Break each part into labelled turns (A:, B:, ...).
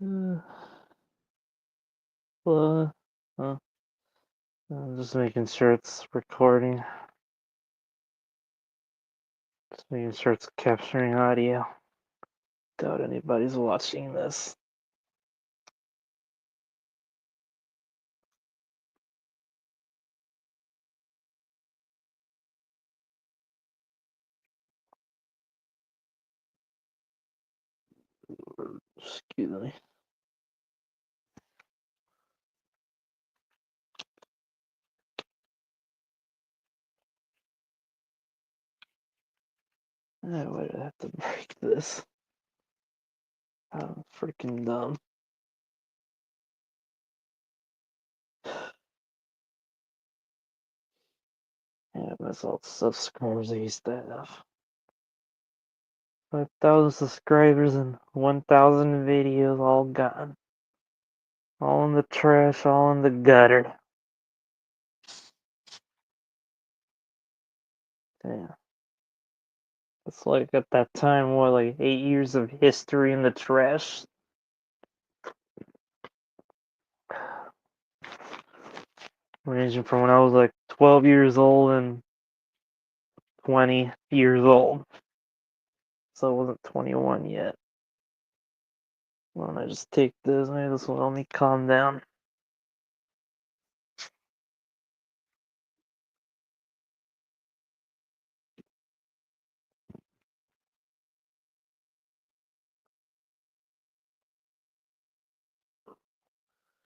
A: Uh, well, I'm just making sure it's recording. Just making sure it's capturing audio. Doubt anybody's watching this. Excuse me. Why did I have to break this? I'm freaking dumb. Yeah, that's all the subscribers I used to have. 5,000 subscribers and 1,000 videos all gone. All in the trash, all in the gutter. Damn. It's like at that time, what, like 8 years of history in the trash? Ranging from when I was like 12 years old and 20 years old. So I wasn't 21 yet. Why don't I just take this? Maybe this will help me calm down.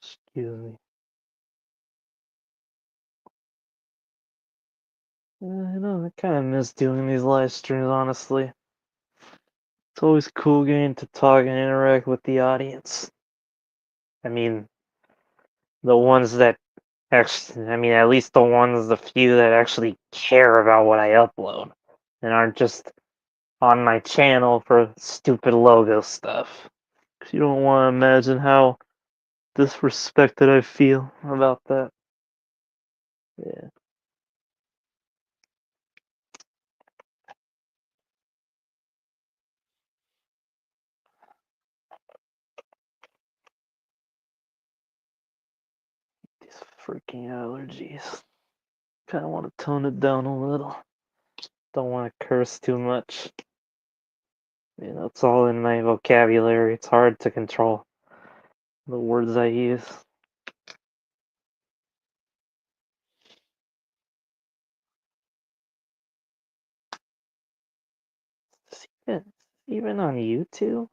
A: Excuse me. I know, I kind of miss doing these live streams, honestly. It's always cool getting to talk and interact with the audience. I mean, the ones that actually, at least the few that actually care about what I upload and aren't just on my channel for stupid logo stuff. 'Cause you don't want to imagine how disrespected I feel about that. Yeah. These freaking allergies. Kind of want to tone it down a little. Don't want to curse too much. It's all in my vocabulary. It's hard to control the words I use. Even on YouTube?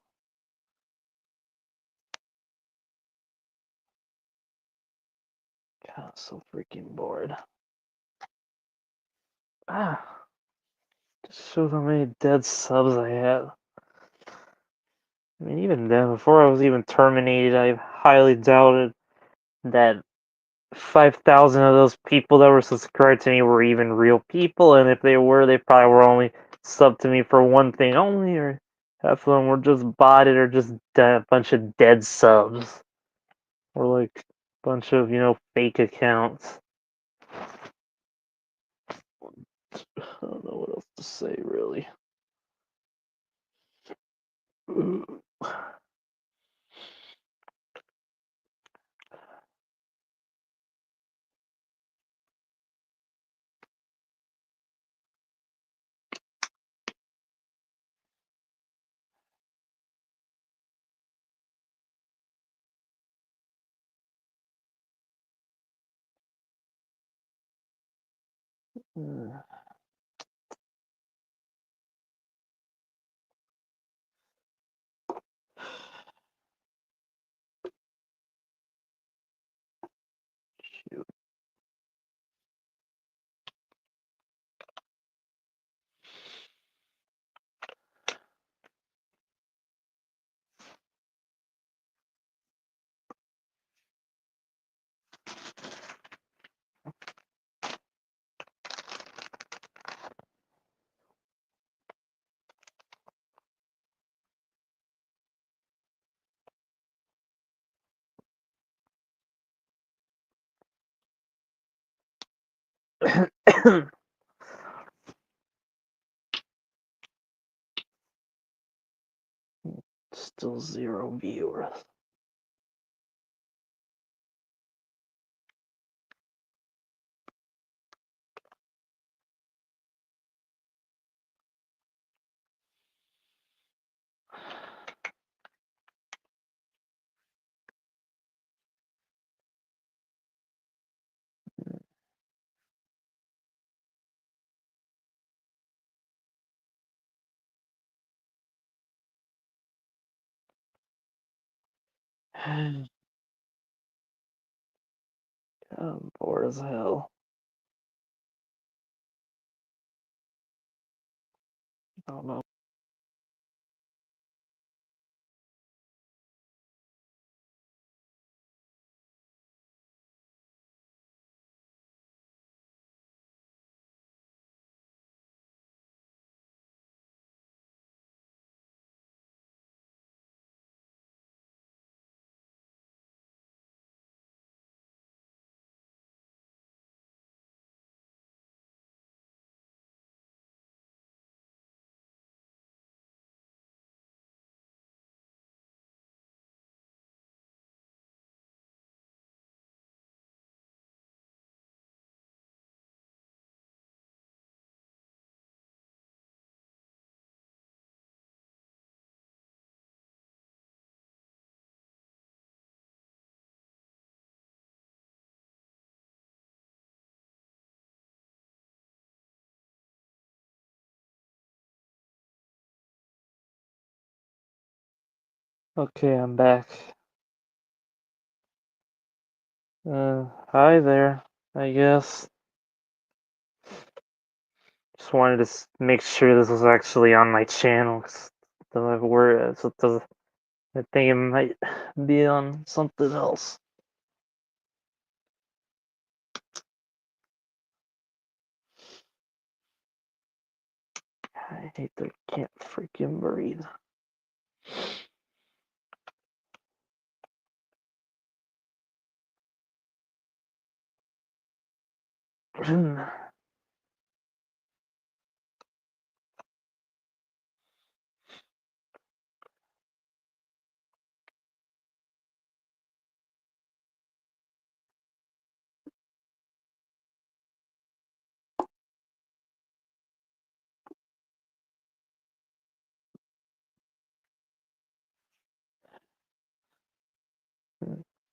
A: God, I'm so freaking bored. Ah, just shows how many dead subs I have. Even then, before I was even terminated, I highly doubted that 5,000 of those people that were subscribed to me were even real people, and if they were, they probably were only subbed to me for one thing only, or half of them were just botted or just a bunch of dead subs, or like a bunch of, fake accounts. I don't know what else to say, really. Shoot. Still 0 viewers. I'm bored as hell. I don't know. Okay, I'm back. Hi there, I guess. Just wanted to make sure this was actually on my channel, because I think it might be on something else. I hate that I can't freaking breathe.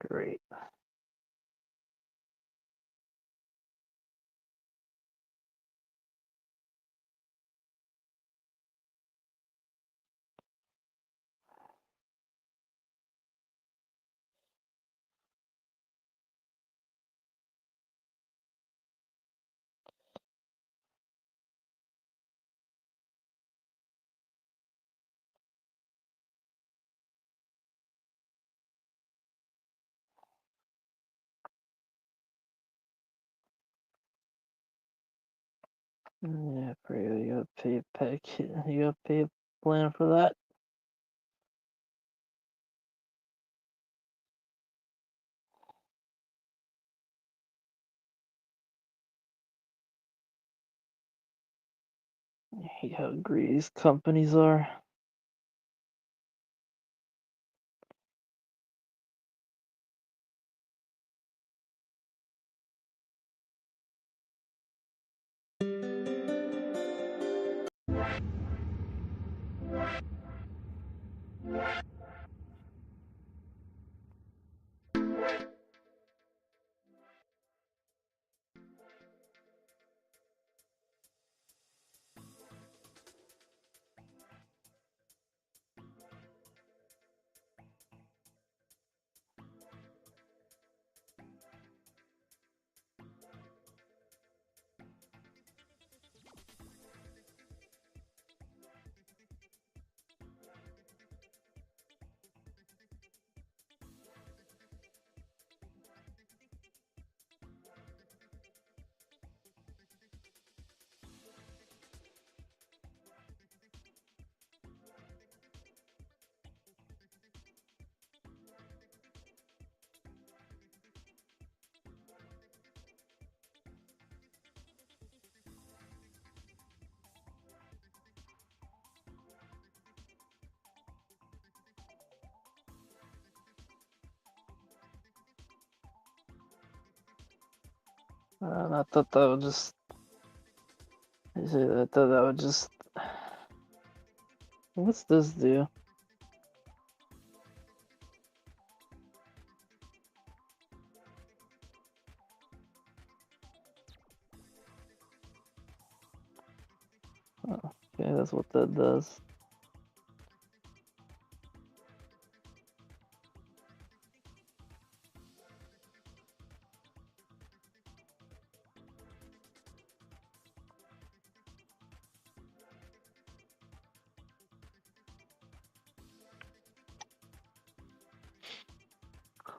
A: Great. Yeah, pretty good. You gotta pay a plan for that. I hate how greedy these companies are. I thought that would just. I thought that would just. What's this do? Oh, okay, that's what that does.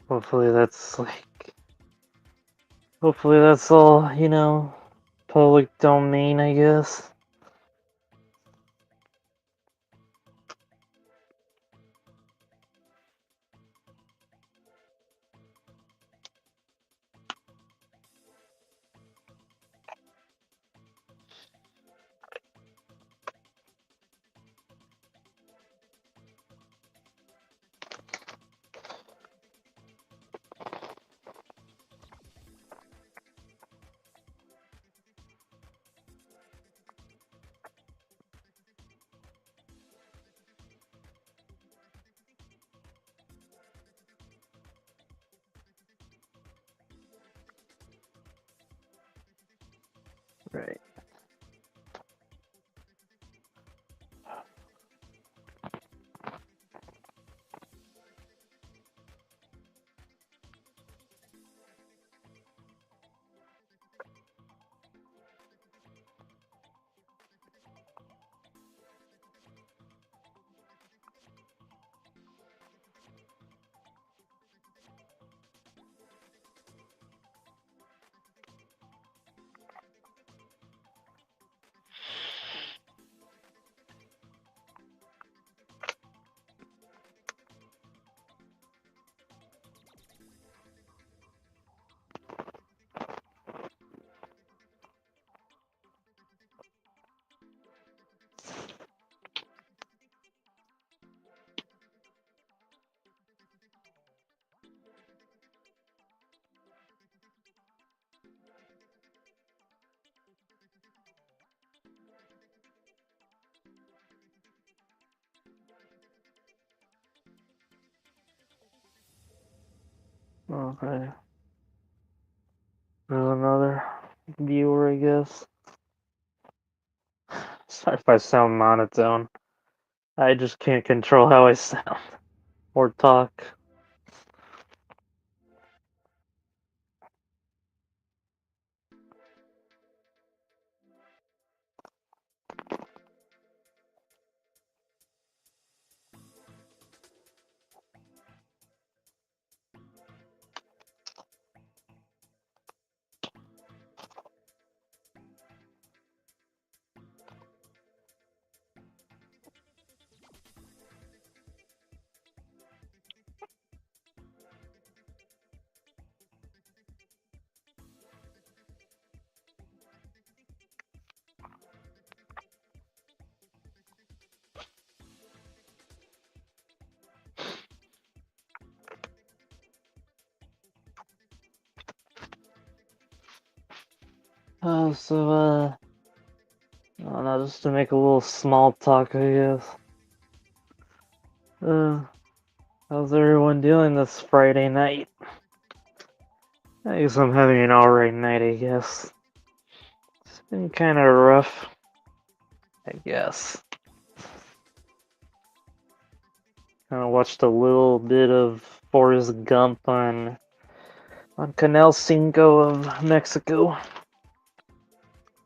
A: Hopefully that's all, public domain, I guess. Right. Okay. There's another viewer, I guess. Sorry if I sound monotone. I just can't control how I sound or talk. I don't know, just to make a little small talk, I guess. Uh, how's everyone doing this Friday night? I guess I'm having an alright night, I guess. It's been kind of rough, I guess. Kind of watched a little bit of Forrest Gump on Canal Cinco of Mexico.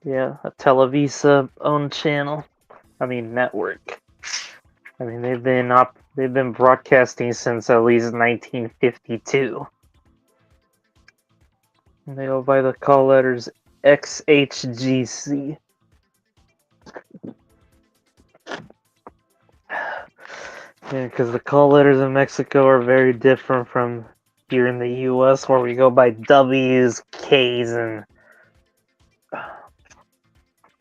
A: Yeah, a Televisa-owned channel. I mean, network. I mean, they've been broadcasting since at least 1952. And they go by the call letters XHGC. Yeah, because the call letters in Mexico are very different from here in the US, where we go by W's, K's, and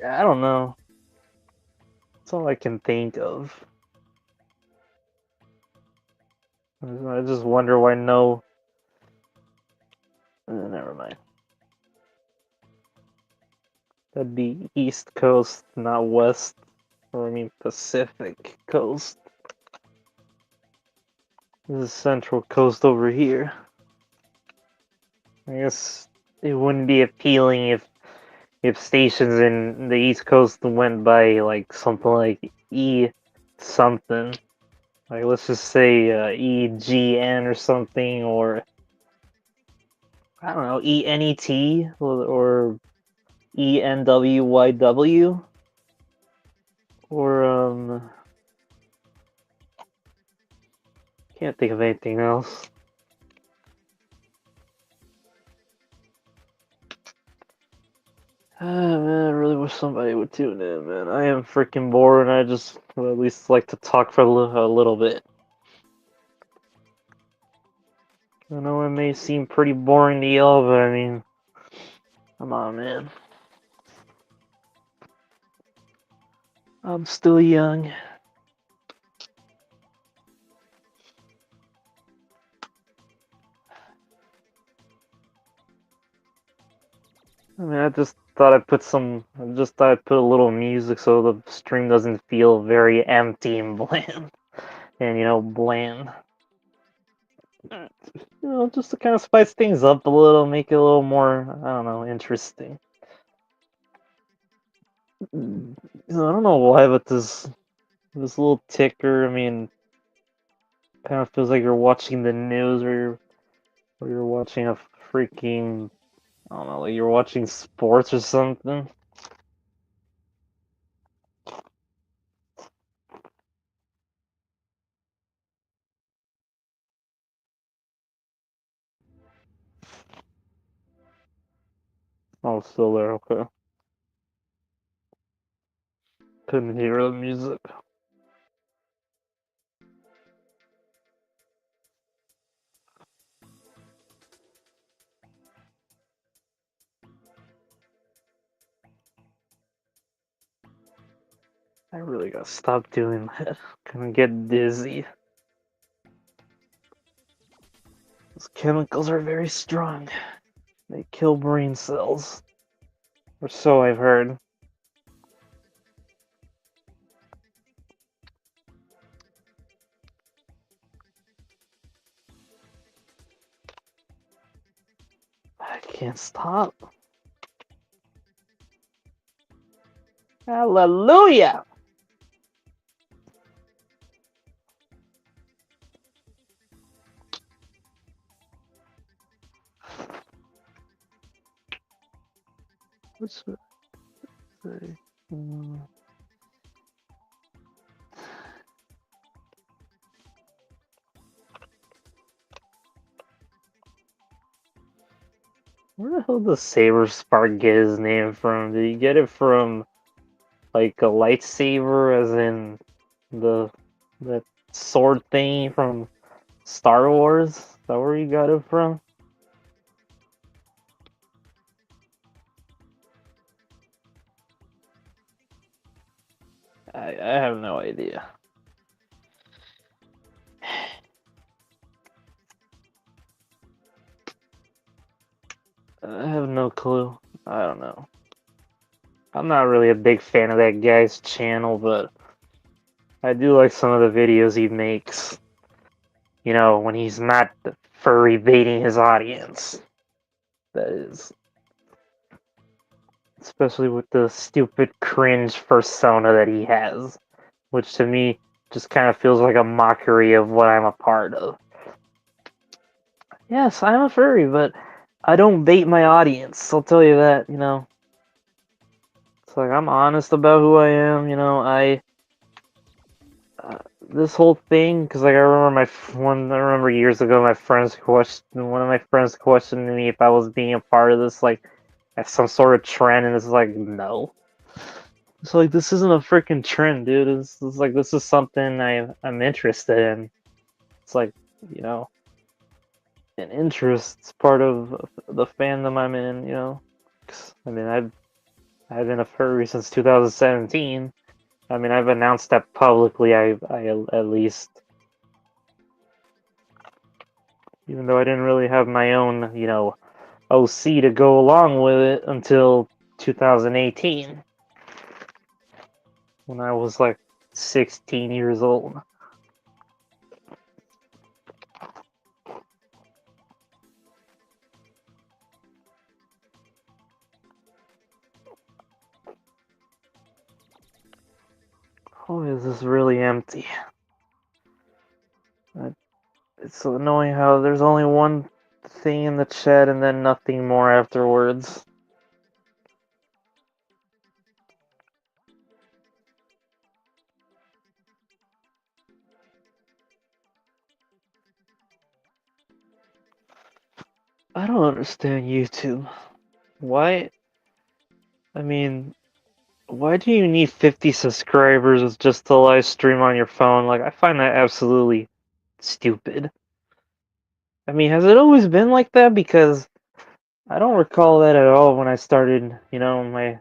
A: I don't know. That's all I can think of. I just wonder why no. Never mind. That'd be East Coast, not West. Or I mean Pacific Coast. This is Central Coast over here. I guess it wouldn't be appealing if stations in the East Coast went by like something like E something. Like let's just say EGN or something, or I don't know, ENET or ENWYW, or can't think of anything else. somebody would tune in, man. I am freaking bored, and I just would at least like to talk for a little bit. I know it may seem pretty boring to y'all, but I mean, come on, man. I'm still young. I mean, I just thought I'd put a little music so the stream doesn't feel very empty and bland. And, bland. Just to kind of spice things up a little, make it a little more, I don't know, interesting. I don't know why, but this little ticker, I mean, kind of feels like you're watching the news or you're watching a freaking, I don't know, like you're watching sports or something. Oh, still there, okay. Couldn't hear the music. I really gotta stop doing that. Gonna get dizzy. Those chemicals are very strong. They kill brain cells. Or so I've heard. I can't stop. Hallelujah! What's that? Where the hell does Saber Spark get his name from? Did he get it from like a lightsaber, as in the sword thing from Star Wars? Is that where you got it from? I have no idea. I have no clue. I don't know. I'm not really a big fan of that guy's channel, but I do like some of the videos he makes. When he's not furry baiting his audience. That is. Especially with the stupid cringe persona that he has. Which to me just kind of feels like a mockery of what I'm a part of. Yes, I'm a furry, but I don't bait my audience. I'll tell you that. It's like I'm honest about who I am. This whole thing, because like I remember years ago one of my friends questioned me if I was being a part of this like as some sort of trend, and it's like no. It's like this isn't a freaking trend, dude. It's like this is something I'm interested in. It's like you know an interest. It's part of the fandom I'm in. 'Cause, I mean I've been a furry since 2017. I mean I've announced that publicly. I at least. Even though I didn't really have my own, OC to go along with it until 2018, when I was like 16 years old. Oh, is this really empty? It's so annoying how there's only one thing in the chat and then nothing more afterwards. I don't understand YouTube. Why? I mean, Why do you need 50 subscribers just to live stream on your phone? Like, I find that absolutely stupid. I mean, has it always been like that? Because I don't recall that at all when I started, my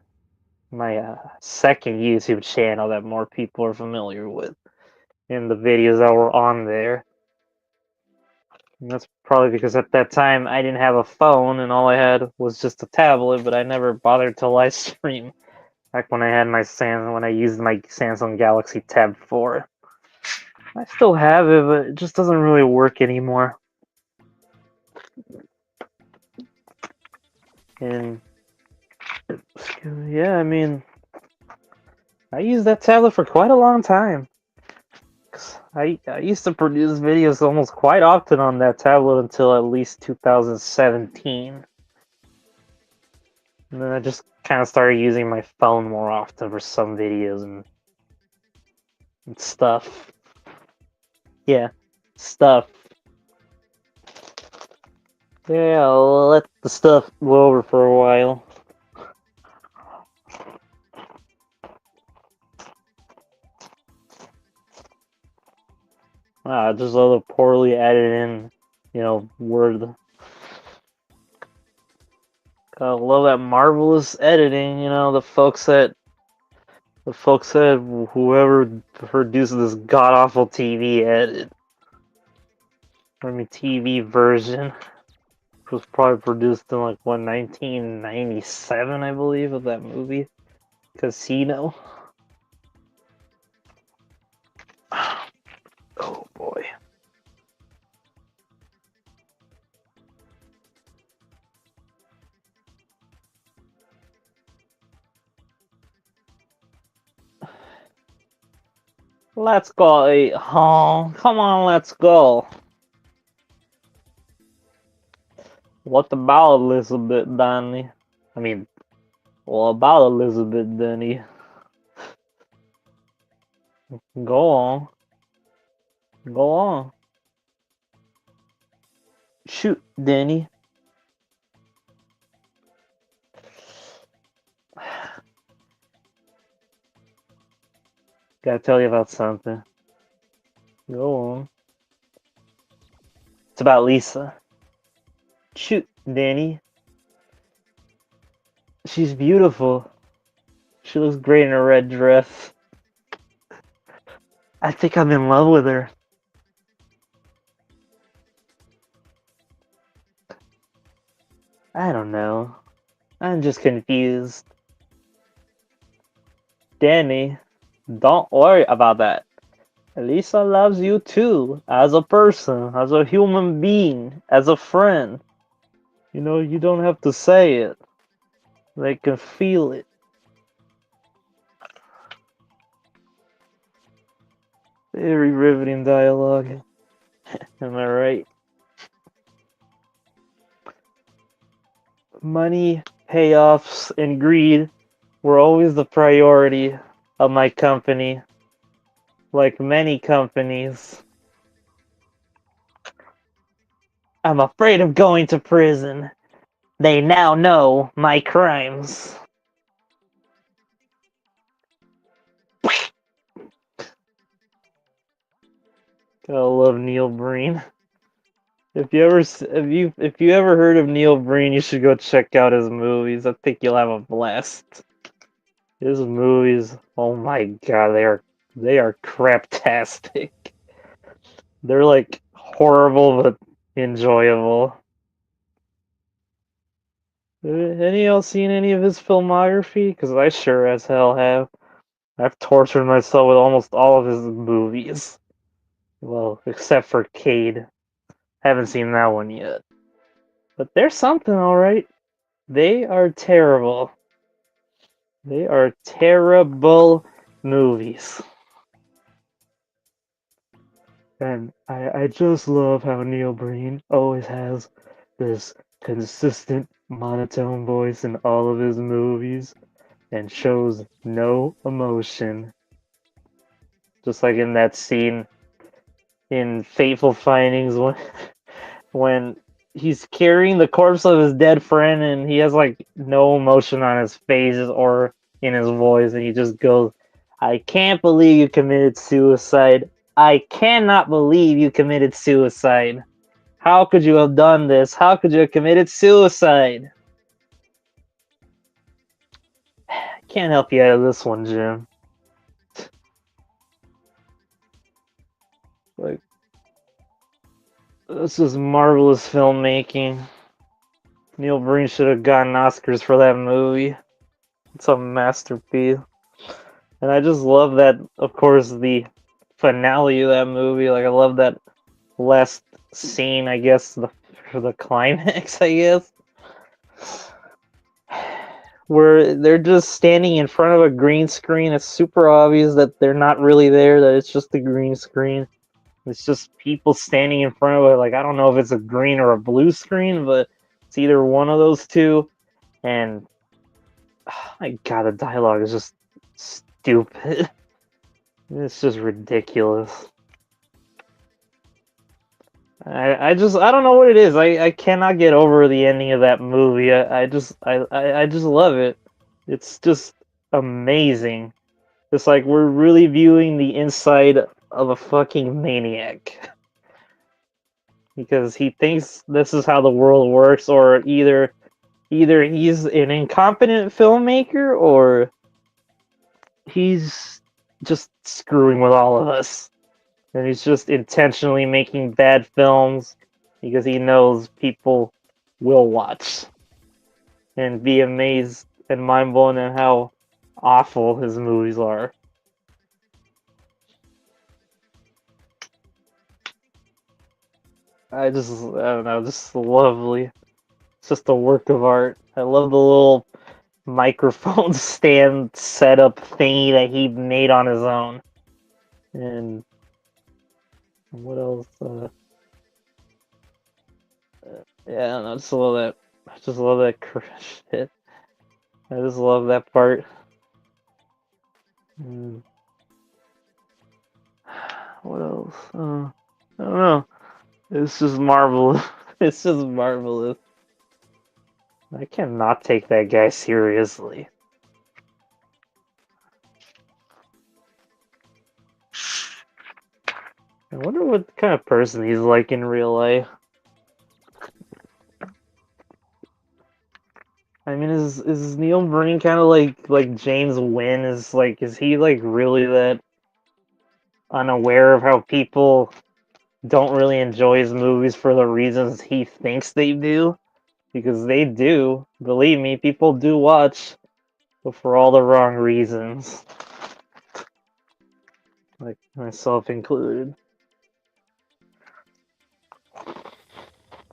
A: second YouTube channel that more people are familiar with, and the videos that were on there. And that's probably because at that time I didn't have a phone and all I had was just a tablet, but I never bothered to live stream. Back when when I used my Samsung Galaxy Tab 4. I still have it, but it just doesn't really work anymore. And yeah, I mean, I used that tablet for quite a long time. 'Cause I used to produce videos almost quite often on that tablet until at least 2017. And then I just kind of started using my phone more often for some videos and stuff. Yeah, stuff. Yeah, I'll let the stuff go over for a while. Just all the poorly added in, word. I love that marvelous editing. The folks that whoever produced this god awful TV edit, TV version, was probably produced in like what 1997, I believe, of that movie, Casino. Oh boy. Let's go. Oh, come on, let's go. What about Elizabeth, Danny? I mean, what about Elizabeth, Danny? Go on. Go on. Shoot, Danny. Gotta tell you about something. Go on. It's about Lisa. Shoot, Danny. She's beautiful. She looks great in a red dress. I think I'm in love with her. I don't know. I'm just confused. Danny, don't worry about that. Lisa loves you too, as a person, as a human being, as a friend. You don't have to say it. They can feel it. Very riveting dialogue. Am I right? Money, payoffs, and greed were always the priority of my company. Like many companies. I'm afraid of going to prison. They now know my crimes. Gotta love Neil Breen. If you ever heard of Neil Breen, you should go check out his movies. I think you'll have a blast. His movies, oh my god, they are craptastic. They're like horrible but enjoyable. Any of y'all seen any of his filmography? Because I sure as hell have. I've tortured myself with almost all of his movies. Well, except for Cade. Haven't seen that one yet. But there's something, alright. They are terrible. They are terrible movies. And I just love how Neil Breen always has this consistent monotone voice in all of his movies and shows no emotion. Just like in that scene in Fateful Findings when he's carrying the corpse of his dead friend and he has like no emotion on his face or in his voice, and he just goes, "I can't believe you committed suicide. I cannot believe you committed suicide. How could you have done this? How could you have committed suicide?" I can't help you out of this one, Jim. Like, this is marvelous filmmaking. Neil Breen should have gotten Oscars for that movie. It's a masterpiece. And I just love that, of course, the finale of that movie. Like, I love that last scene, I guess, for the climax, I guess. Where they're just standing in front of a green screen. It's super obvious that they're not really there, that it's just a green screen. It's just people standing in front of it. Like, I don't know if it's a green or a blue screen, but it's either one of those two. And, oh my god, the dialogue is just stupid. It's just ridiculous. I don't know what it is. I cannot get over the ending of that movie. I just love it. It's just amazing. It's like we're really viewing the inside of a fucking maniac. Because he thinks this is how the world works, or either he's an incompetent filmmaker or he's just screwing with all of us. And he's just intentionally making bad films because he knows people will watch and be amazed and mind blown at how awful his movies are. I don't know, just lovely. It's just a work of art. I love the little microphone stand setup thingy that he made on his own. And what else? Yeah, I don't know, I just love that. I just love that shit. I just love that part. Mm. What else? I don't know. It's just marvelous. It's just marvelous. I cannot take that guy seriously. I wonder what kind of person he's like in real life. I mean, is Neil Breen kind of like James Wynn? Is he like really that unaware of how people don't really enjoy his movies for the reasons he thinks they do? Because they do. Believe me, people do watch, but for all the wrong reasons. Like myself included.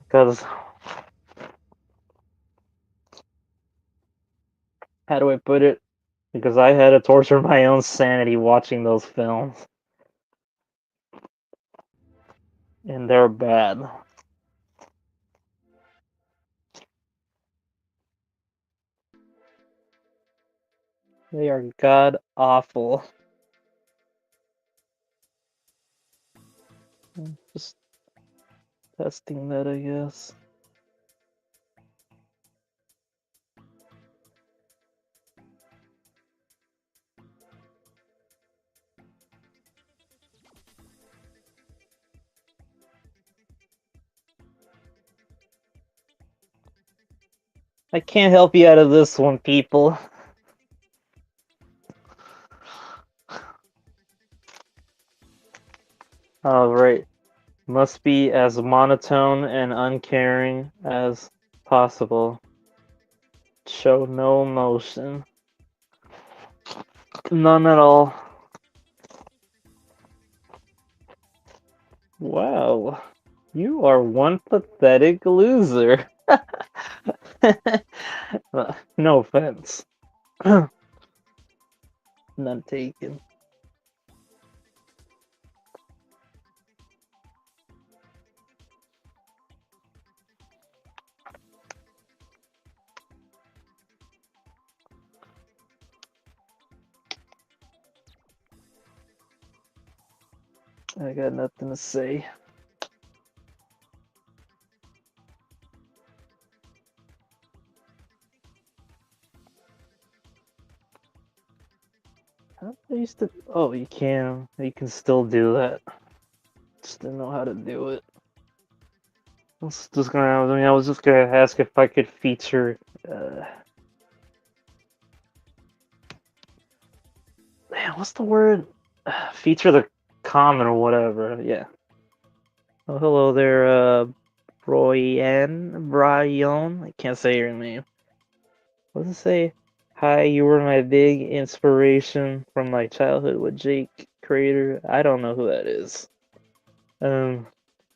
A: Because, how do I put it? Because I had to torture my own sanity watching those films. And they're bad. They are god awful. Just testing that, I guess. I can't help you out of this one, people. Alright. Must be as monotone and uncaring as possible. Show no emotion. None at all. Wow. You are one pathetic loser. No offense. None taken. I got nothing to say. used to. Oh, you can. You can still do that. Just didn't know how to do it. I was just gonna ask if I could feature. Man, what's the word? Feature the comment or whatever. Yeah. Oh, hello there, Brian. I can't say your name. What does it say? Hi, you were my big inspiration from my childhood with Jake Crater. I don't know who that is. Um,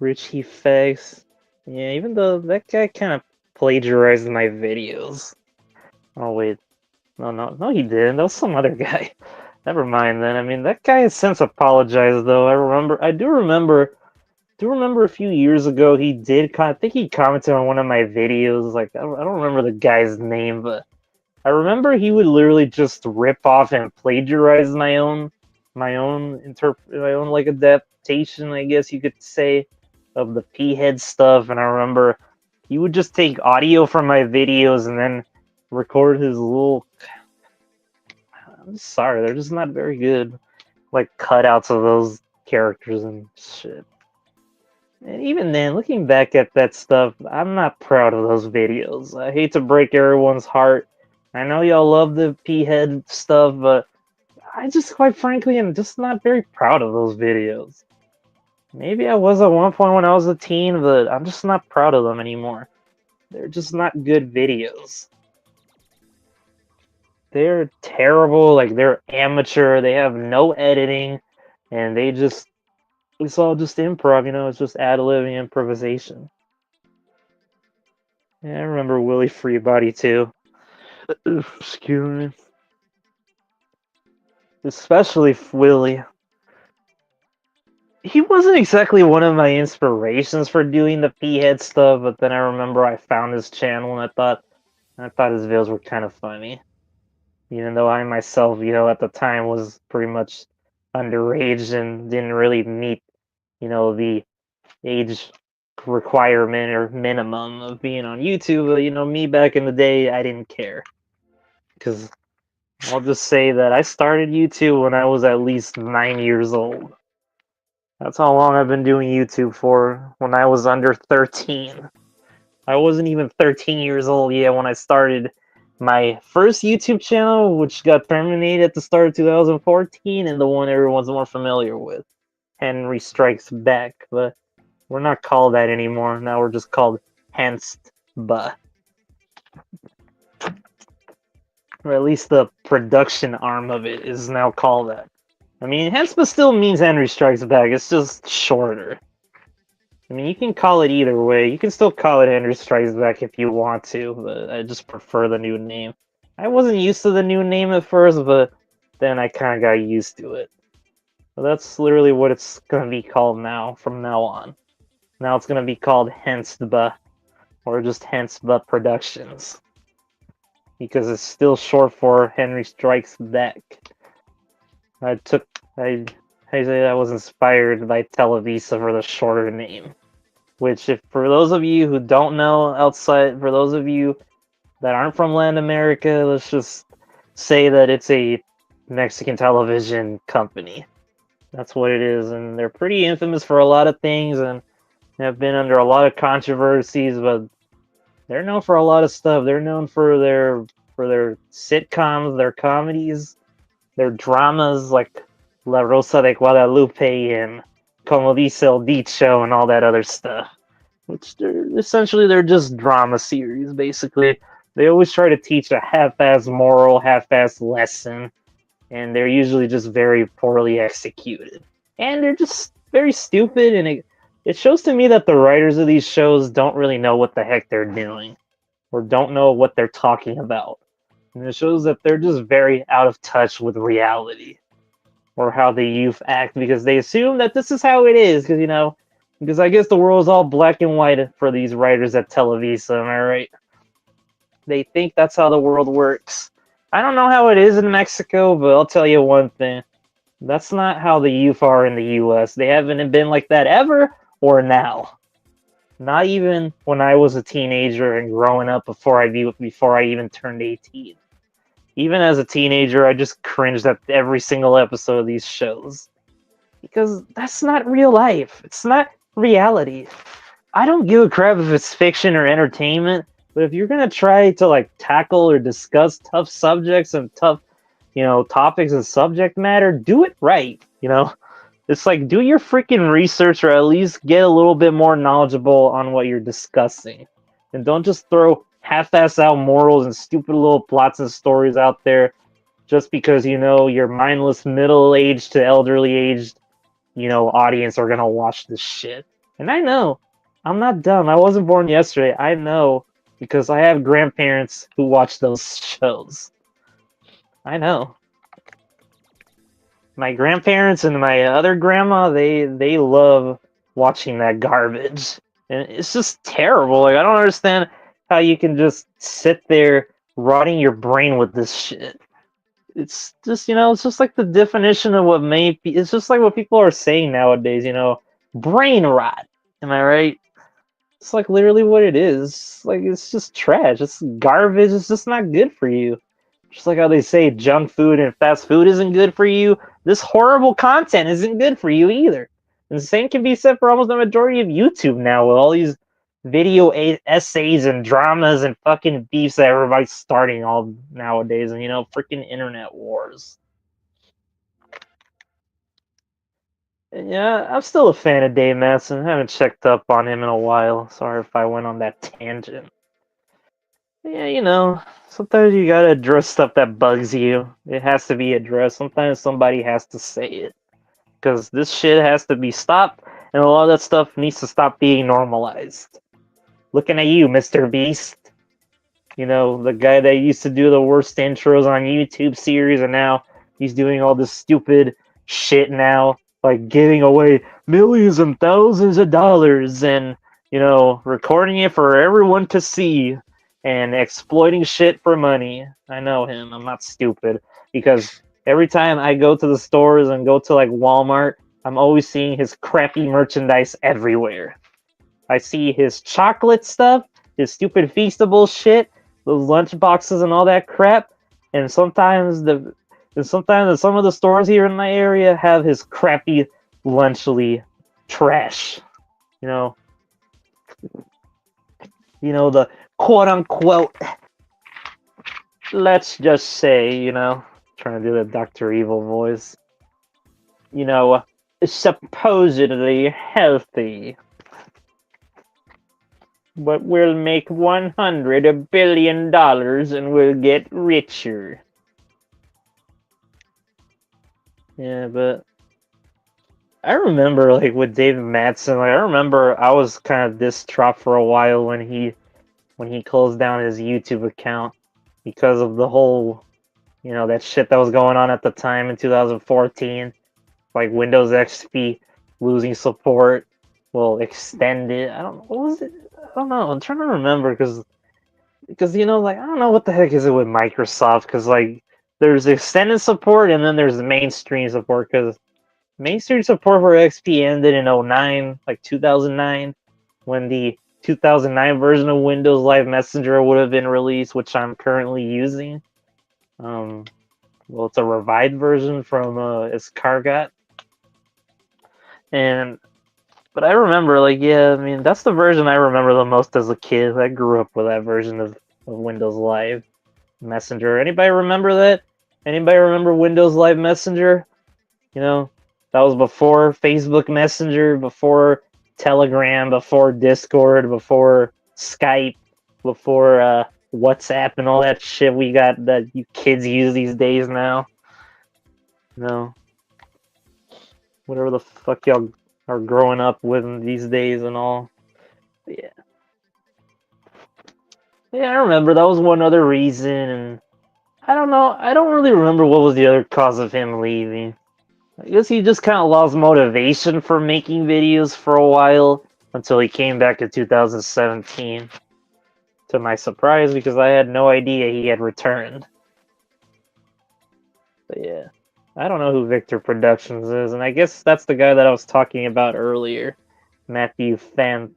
A: Richie Fax. Yeah, even though that guy kind of plagiarized my videos. Oh wait, no, he didn't. That was some other guy. Never mind then. I mean, that guy has since apologized though. I do remember a few years ago he did. I think he commented on one of my videos. Like I don't remember the guy's name, but I remember he would literally just rip off and plagiarize my own like adaptation, I guess you could say, of the P head stuff. And I remember he would just take audio from my videos and then record his little. I'm sorry, they're just not very good, like cutouts of those characters and shit. And even then, looking back at that stuff, I'm not proud of those videos. I hate to break everyone's heart. I know y'all love the P head stuff, but I just, quite frankly, am just not very proud of those videos. Maybe I was at one point when I was a teen, but I'm just not proud of them anymore. They're just not good videos. They're terrible, like they're amateur, they have no editing, and it's all just improv, it's just ad-libbing improvisation. Yeah, I remember Willie Freebody too. Excuse me. Especially Willie. He wasn't exactly one of my inspirations for doing the P-head stuff, but then I remember I found his channel and I thought his videos were kind of funny. Even though I myself, at the time was pretty much underage and didn't really meet, the age requirement or minimum of being on YouTube. But, me back in the day, I didn't care. Because I'll just say that I started YouTube when I was at least 9 years old. That's how long I've been doing YouTube for, when I was under 13. I wasn't even 13 years old yet when I started my first YouTube channel, which got terminated at the start of 2014, and the one everyone's more familiar with, Henry Strikes Back. But we're not called that anymore. Now we're just called Henstba. Or at least the production arm of it is now called that. I mean, Henstba still means Henry Strikes Back. It's just shorter. I mean, you can call it either way. You can still call it Henry Strikes Back if you want to, but I just prefer the new name. I wasn't used to the new name at first, but then I kind of got used to it. So that's literally what it's going to be called now, from now on. Now it's going to be called Henstba, or just Henstba Productions. Because it's still short for Henry Strikes Back. I say I was inspired by Televisa for the shorter name. Which, if for those of you who don't know for those of you that aren't from Latin America, let's just say that it's a Mexican television company. That's what it is, and they're pretty infamous for a lot of things and have been under a lot of controversies, but they're known for a lot of stuff. They're known for their sitcoms, their comedies, their dramas like La Rosa de Guadalupe and Como Dice el Dicho and all that other stuff. Which they're just drama series, basically. They always try to teach a half-ass moral, half-ass lesson, and they're usually just very poorly executed. And they're just very stupid, and it shows to me that the writers of these shows don't really know what the heck they're doing, or don't know what they're talking about. And it shows that they're just very out of touch with reality, or how the youth act, because they assume that this is how it is, because I guess the world's all black and white for these writers at Televisa, am I right? They think that's how the world works. I don't know how it is in Mexico, but I'll tell you one thing. That's not how the youth are in the US. They haven't been like that ever or now. Not even when I was a teenager and growing up before I even turned 18. Even as a teenager, I just cringed at every single episode of these shows. Because that's not real life. It's not reality. I don't give a crap if it's fiction or entertainment, but if you're gonna try to like tackle or discuss tough subjects and tough, topics and subject matter, do it right. It's like do your freaking research or at least get a little bit more knowledgeable on what you're discussing. And don't just throw half-ass out morals and stupid little plots and stories out there just because your mindless middle-aged to elderly aged, audience are gonna watch this shit. And I know. I'm not dumb. I wasn't born yesterday. I know because I have grandparents who watch those shows. I know. My grandparents and my other grandma, they love watching that garbage. And it's just terrible. Like I don't understand how you can just sit there rotting your brain with this shit. It's just, it's just like the definition of what it's just like what people are saying nowadays, brain rot. Am I right? It's like literally what it is. Like it's just trash. It's garbage. It's just not good for you. Just like how they say junk food and fast food isn't good for you, this horrible content isn't good for you either. And the same can be said for almost the majority of YouTube now with all these essays and dramas and fucking beefs that everybody's starting all nowadays and freaking internet wars. Yeah, I'm still a fan of Dave Madsen. I haven't checked up on him in a while. Sorry if I went on that tangent. Yeah, sometimes you gotta address stuff that bugs you. It has to be addressed. Sometimes somebody has to say it. Because this shit has to be stopped, and a lot of that stuff needs to stop being normalized. Looking at you, Mr. Beast. The guy that used to do the worst intros on YouTube series, and now he's doing all this stupid shit now, like giving away millions and thousands of dollars and, recording it for everyone to see and exploiting shit for money. I know him. I'm not stupid because every time I go to the stores and go to like Walmart, I'm always seeing his crappy merchandise everywhere. I see his chocolate stuff, his stupid Feastable shit, those lunch boxes and all that crap. And sometimes some of the stores here in my area have his crappy lunchly trash. You know, the quote unquote, let's just say, trying to do the Dr. Evil voice, supposedly healthy, but we'll make $100 billion and we'll get richer. Yeah, but I remember, like, with David Madsen, like, I remember I was kind of distraught for a while when he closed down his YouTube account because of the whole, that shit that was going on at the time in 2014, like Windows XP losing support, well, extended. I don't know, what was it? I don't know. I'm trying to remember because like I don't know what the heck is it with Microsoft because like there's extended support and then there's the mainstream support because mainstream support for XP ended in 09, like 2009, when the 2009 version of Windows Live Messenger would have been released, which I'm currently using. Well, it's a revived version from Iskargot. But I remember, like, yeah, I mean, that's the version I remember the most as a kid. I grew up with that version of Windows Live Messenger. Anybody remember that? Anybody remember Windows Live Messenger? That was before Facebook Messenger, before Telegram, before Discord, before Skype, before WhatsApp and all that shit we got that you kids use these days now. Whatever the fuck y'all are growing up with these days and all. But yeah. Yeah, I remember that was one other reason, and I don't know. I don't really remember what was the other cause of him leaving. I guess he just kind of lost motivation for making videos for a while until he came back in 2017. To my surprise, because I had no idea he had returned. But yeah, I don't know who Victor Productions is, and I guess that's the guy that I was talking about earlier, Matthew Phantom.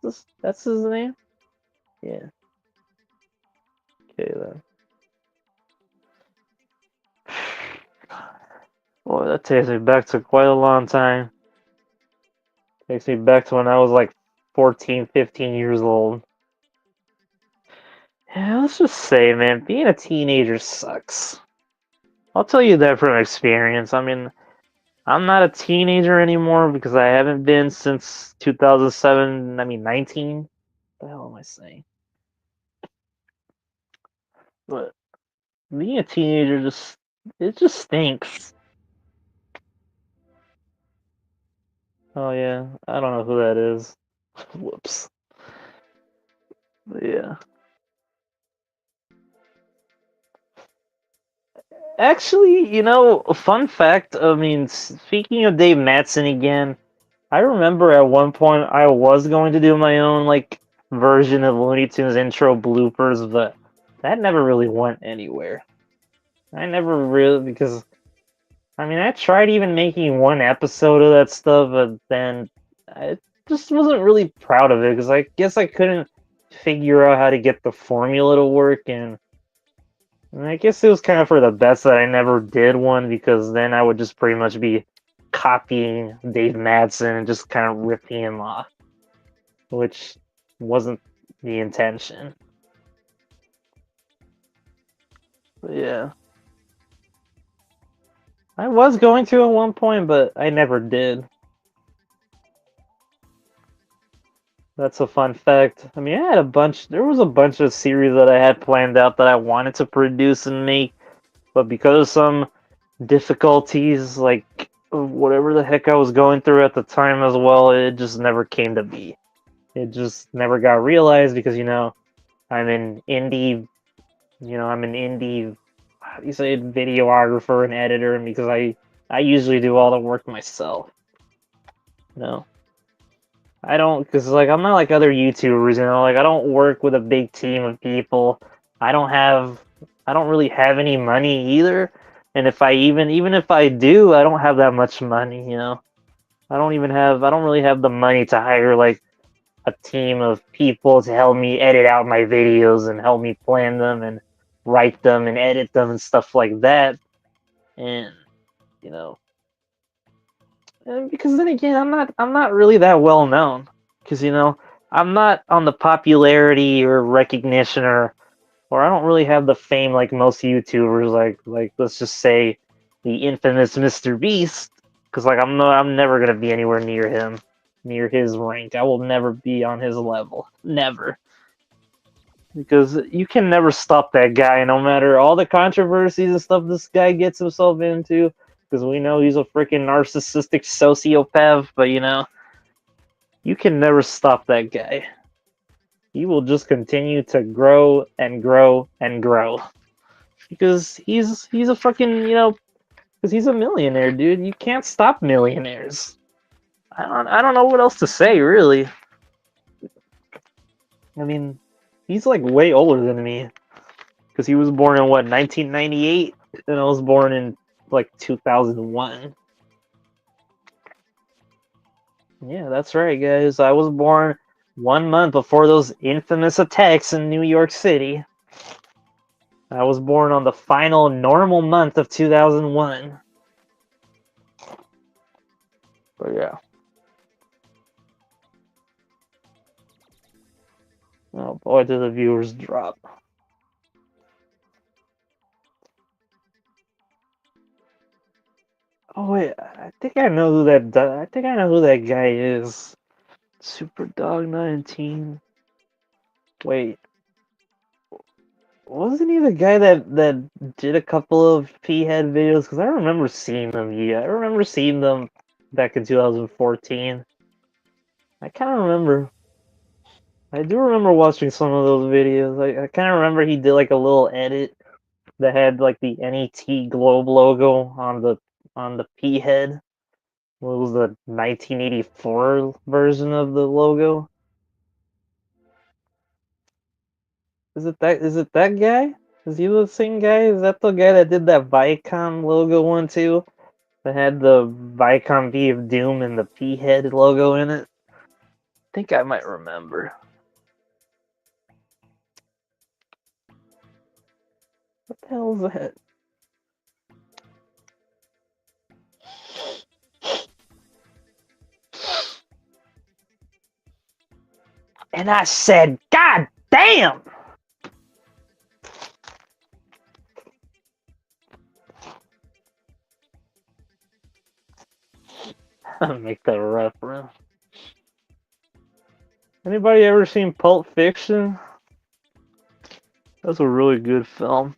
A: That's his name. Yeah. Okay then. Boy, that takes me back to quite a long time. Takes me back to when I was like 14, 15 years old. Yeah, let's just say, man, being a teenager sucks. I'll tell you that from experience. I mean, I'm not a teenager anymore because I haven't been since 2007. I mean, 19. What the hell am I saying? But being a teenager it just stinks. Oh yeah, I don't know who that is. Whoops. But yeah. Actually, a fun fact. I mean, speaking of Dave Matson again, I remember at one point I was going to do my own like version of Looney Tunes intro bloopers, but that never really went anywhere. I never really because I mean I tried even making one episode of that stuff, but then I just wasn't really proud of it because I guess I couldn't figure out how to get the formula to work, and I guess it was kind of for the best that I never did one because then I would just pretty much be copying Dave Madsen and just kind of ripping him off, which wasn't the intention. But yeah, I was going to at one point, but I never did. That's a fun fact. I mean, there was a bunch of series that I had planned out that I wanted to produce and make, but because of some difficulties, like whatever the heck I was going through at the time as well, it just never came to be. It just never got realized because, I'm an indie, I'm an indie, how do you say it, videographer and editor, and because I usually do all the work myself, you know. I don't, because like I'm not like other YouTubers, like I don't work with a big team of people. I don't have, I don't really have any money either. And if I even if I do, I don't have that much money. I don't really have the money to hire like a team of people to help me edit out my videos and help me plan them and write them and edit them and stuff like that. And, you know, and because then again, I'm not really that well known. Because I'm not on the popularity or recognition or I don't really have the fame like most YouTubers. Like let's just say the infamous Mr. Beast. Because like I'm never gonna be anywhere near him, near his rank. I will never be on his level, never. Because you can never stop that guy, no matter all the controversies and stuff this guy gets himself into. Because we know he's a freaking narcissistic sociopath, but you can never stop that guy. He will just continue to grow and grow and grow because he's a fucking because he's a millionaire, dude. You can't stop millionaires. I don't know what else to say really. I mean, he's like way older than me because he was born in what 1998, and I was born in like 2001. Yeah, that's right, guys. I was born 1 month before those infamous attacks in New York City. I was born on the final normal month of 2001. But yeah. Oh boy, did the viewers drop. Oh wait, I think I know who I think I know who that guy is. Super Dog 19. Wait, wasn't he the guy that did a couple of P-head videos? Because I remember seeing them. Yeah, I remember seeing them back in 2014. I kind of remember. I do remember watching some of those videos. I kind of remember he did like a little edit that had like the NET Globe logo on the P head. What was the 1984 version of the logo? Is it that guy? Is he the same guy? Is that the guy that did that Viacom logo one too? That had the Viacom V of Doom and the P head logo in it? I think I might remember. What the hell is that? And I said, God damn! Make that reference. Anybody ever seen Pulp Fiction? That's a really good film.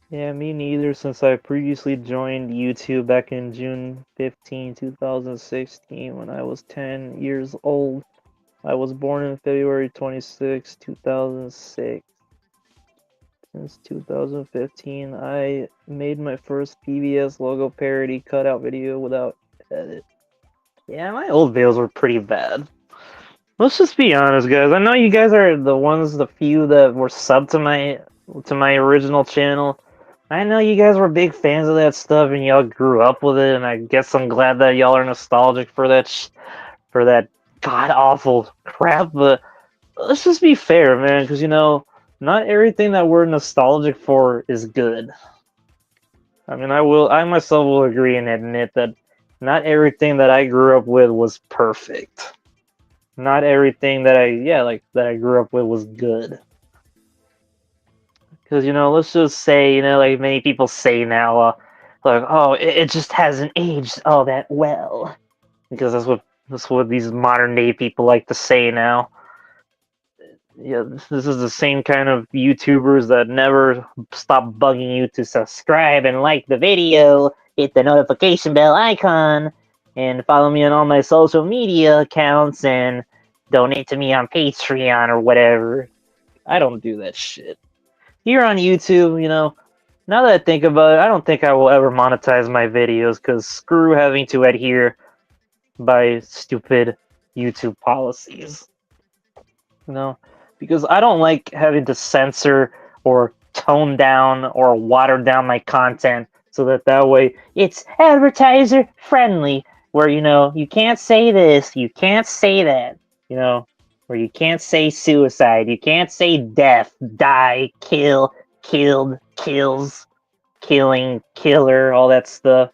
A: Yeah, me neither, since I previously joined YouTube back in June 15, 2016, when I was 10 years old. I was born in February 26, 2006. Since 2015, I made my first PBS logo parody cutout video without edit. Yeah, my old videos were pretty bad. Let's just be honest, guys. I know you guys are the few that were subbed to my original channel. I know you guys were big fans of that stuff, and y'all grew up with it. And I guess I'm glad that y'all are nostalgic for for that god awful crap. But let's just be fair, man, because not everything that we're nostalgic for is good. I mean, I myself will agree and admit that not everything that I grew up with was perfect. Not everything that I grew up with was good. Because let's just say, like many people say now, like, oh, it just hasn't aged all that well. Because that's what these modern day people like to say now. Yeah, this is the same kind of YouTubers that never stop bugging you to subscribe and like the video, hit the notification bell icon, and follow me on all my social media accounts, and donate to me on Patreon or whatever. I don't do that shit. Here on YouTube, now that I think about it, I don't think I will ever monetize my videos, because screw having to adhere by stupid YouTube policies. Because I don't like having to censor or tone down or water down my content so that way it's advertiser friendly, where you can't say this, you can't say that, where you can't say suicide, you can't say death, die, kill, killed, kills, killing, killer, all that stuff.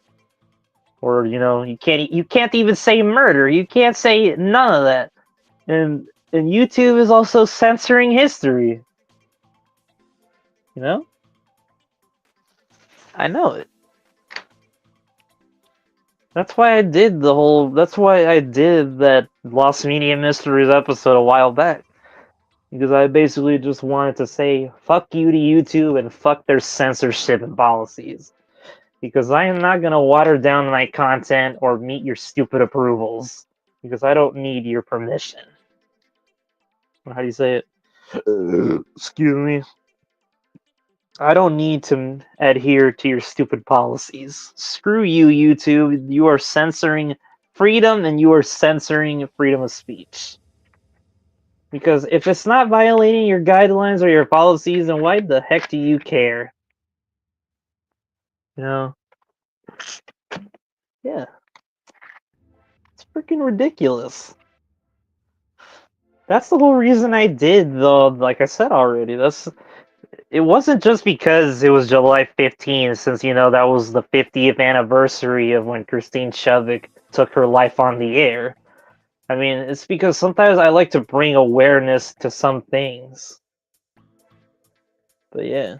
A: Or you can't even say murder, you can't say none of that. And YouTube is also censoring history. I know it. That's why I did that Lost Media Mysteries episode a while back. Because I basically just wanted to say fuck you to YouTube and fuck their censorship and policies. Because I am not gonna water down my content or meet your stupid approvals. Because I don't need your permission. How do you say it? Excuse me. I don't need to adhere to your stupid policies. Screw you, YouTube. You are censoring freedom, and you are censoring freedom of speech. Because if it's not violating your guidelines or your policies, then why the heck do you care? Yeah. It's freaking ridiculous. That's the whole reason I did, though, like I said already. It wasn't just because it was July 15th, since, that was the 50th anniversary of when Christine Chavik took her life on the air. I mean, it's because sometimes I like to bring awareness to some things. But yeah.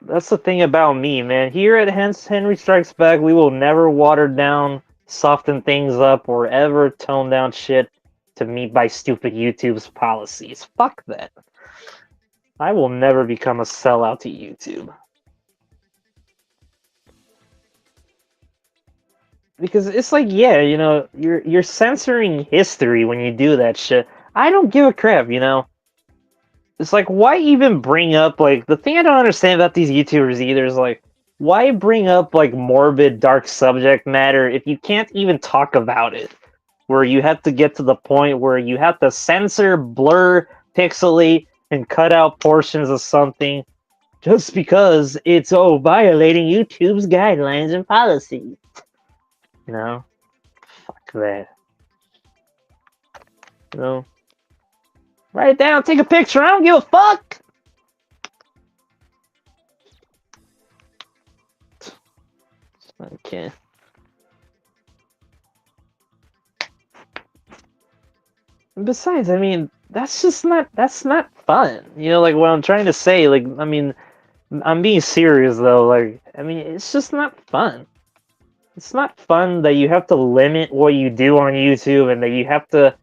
A: That's the thing about me, man. Here at Henry Strikes Back, we will never water down, soften things up, or ever tone down shit to meet by stupid YouTube's policies. Fuck that. I will never become a sellout to YouTube. Because it's like, yeah, you're censoring history when you do that shit. I don't give a crap, It's like, why even bring up, like, the thing I don't understand about these YouTubers either is, like, why bring up, like, morbid, dark subject matter if you can't even talk about it? Where you have to get to the point where you have to censor, blur, pixelate, and cut out portions of something just because it's, violating YouTube's guidelines and policies. Fuck that. Write it down, take a picture, I don't give a fuck! Okay. And besides, I mean, that's not fun. You know, like what I'm trying to say, like I mean, I'm being serious though, like I mean, it's just not fun. It's not fun that you have to limit what you do on YouTube and that you have to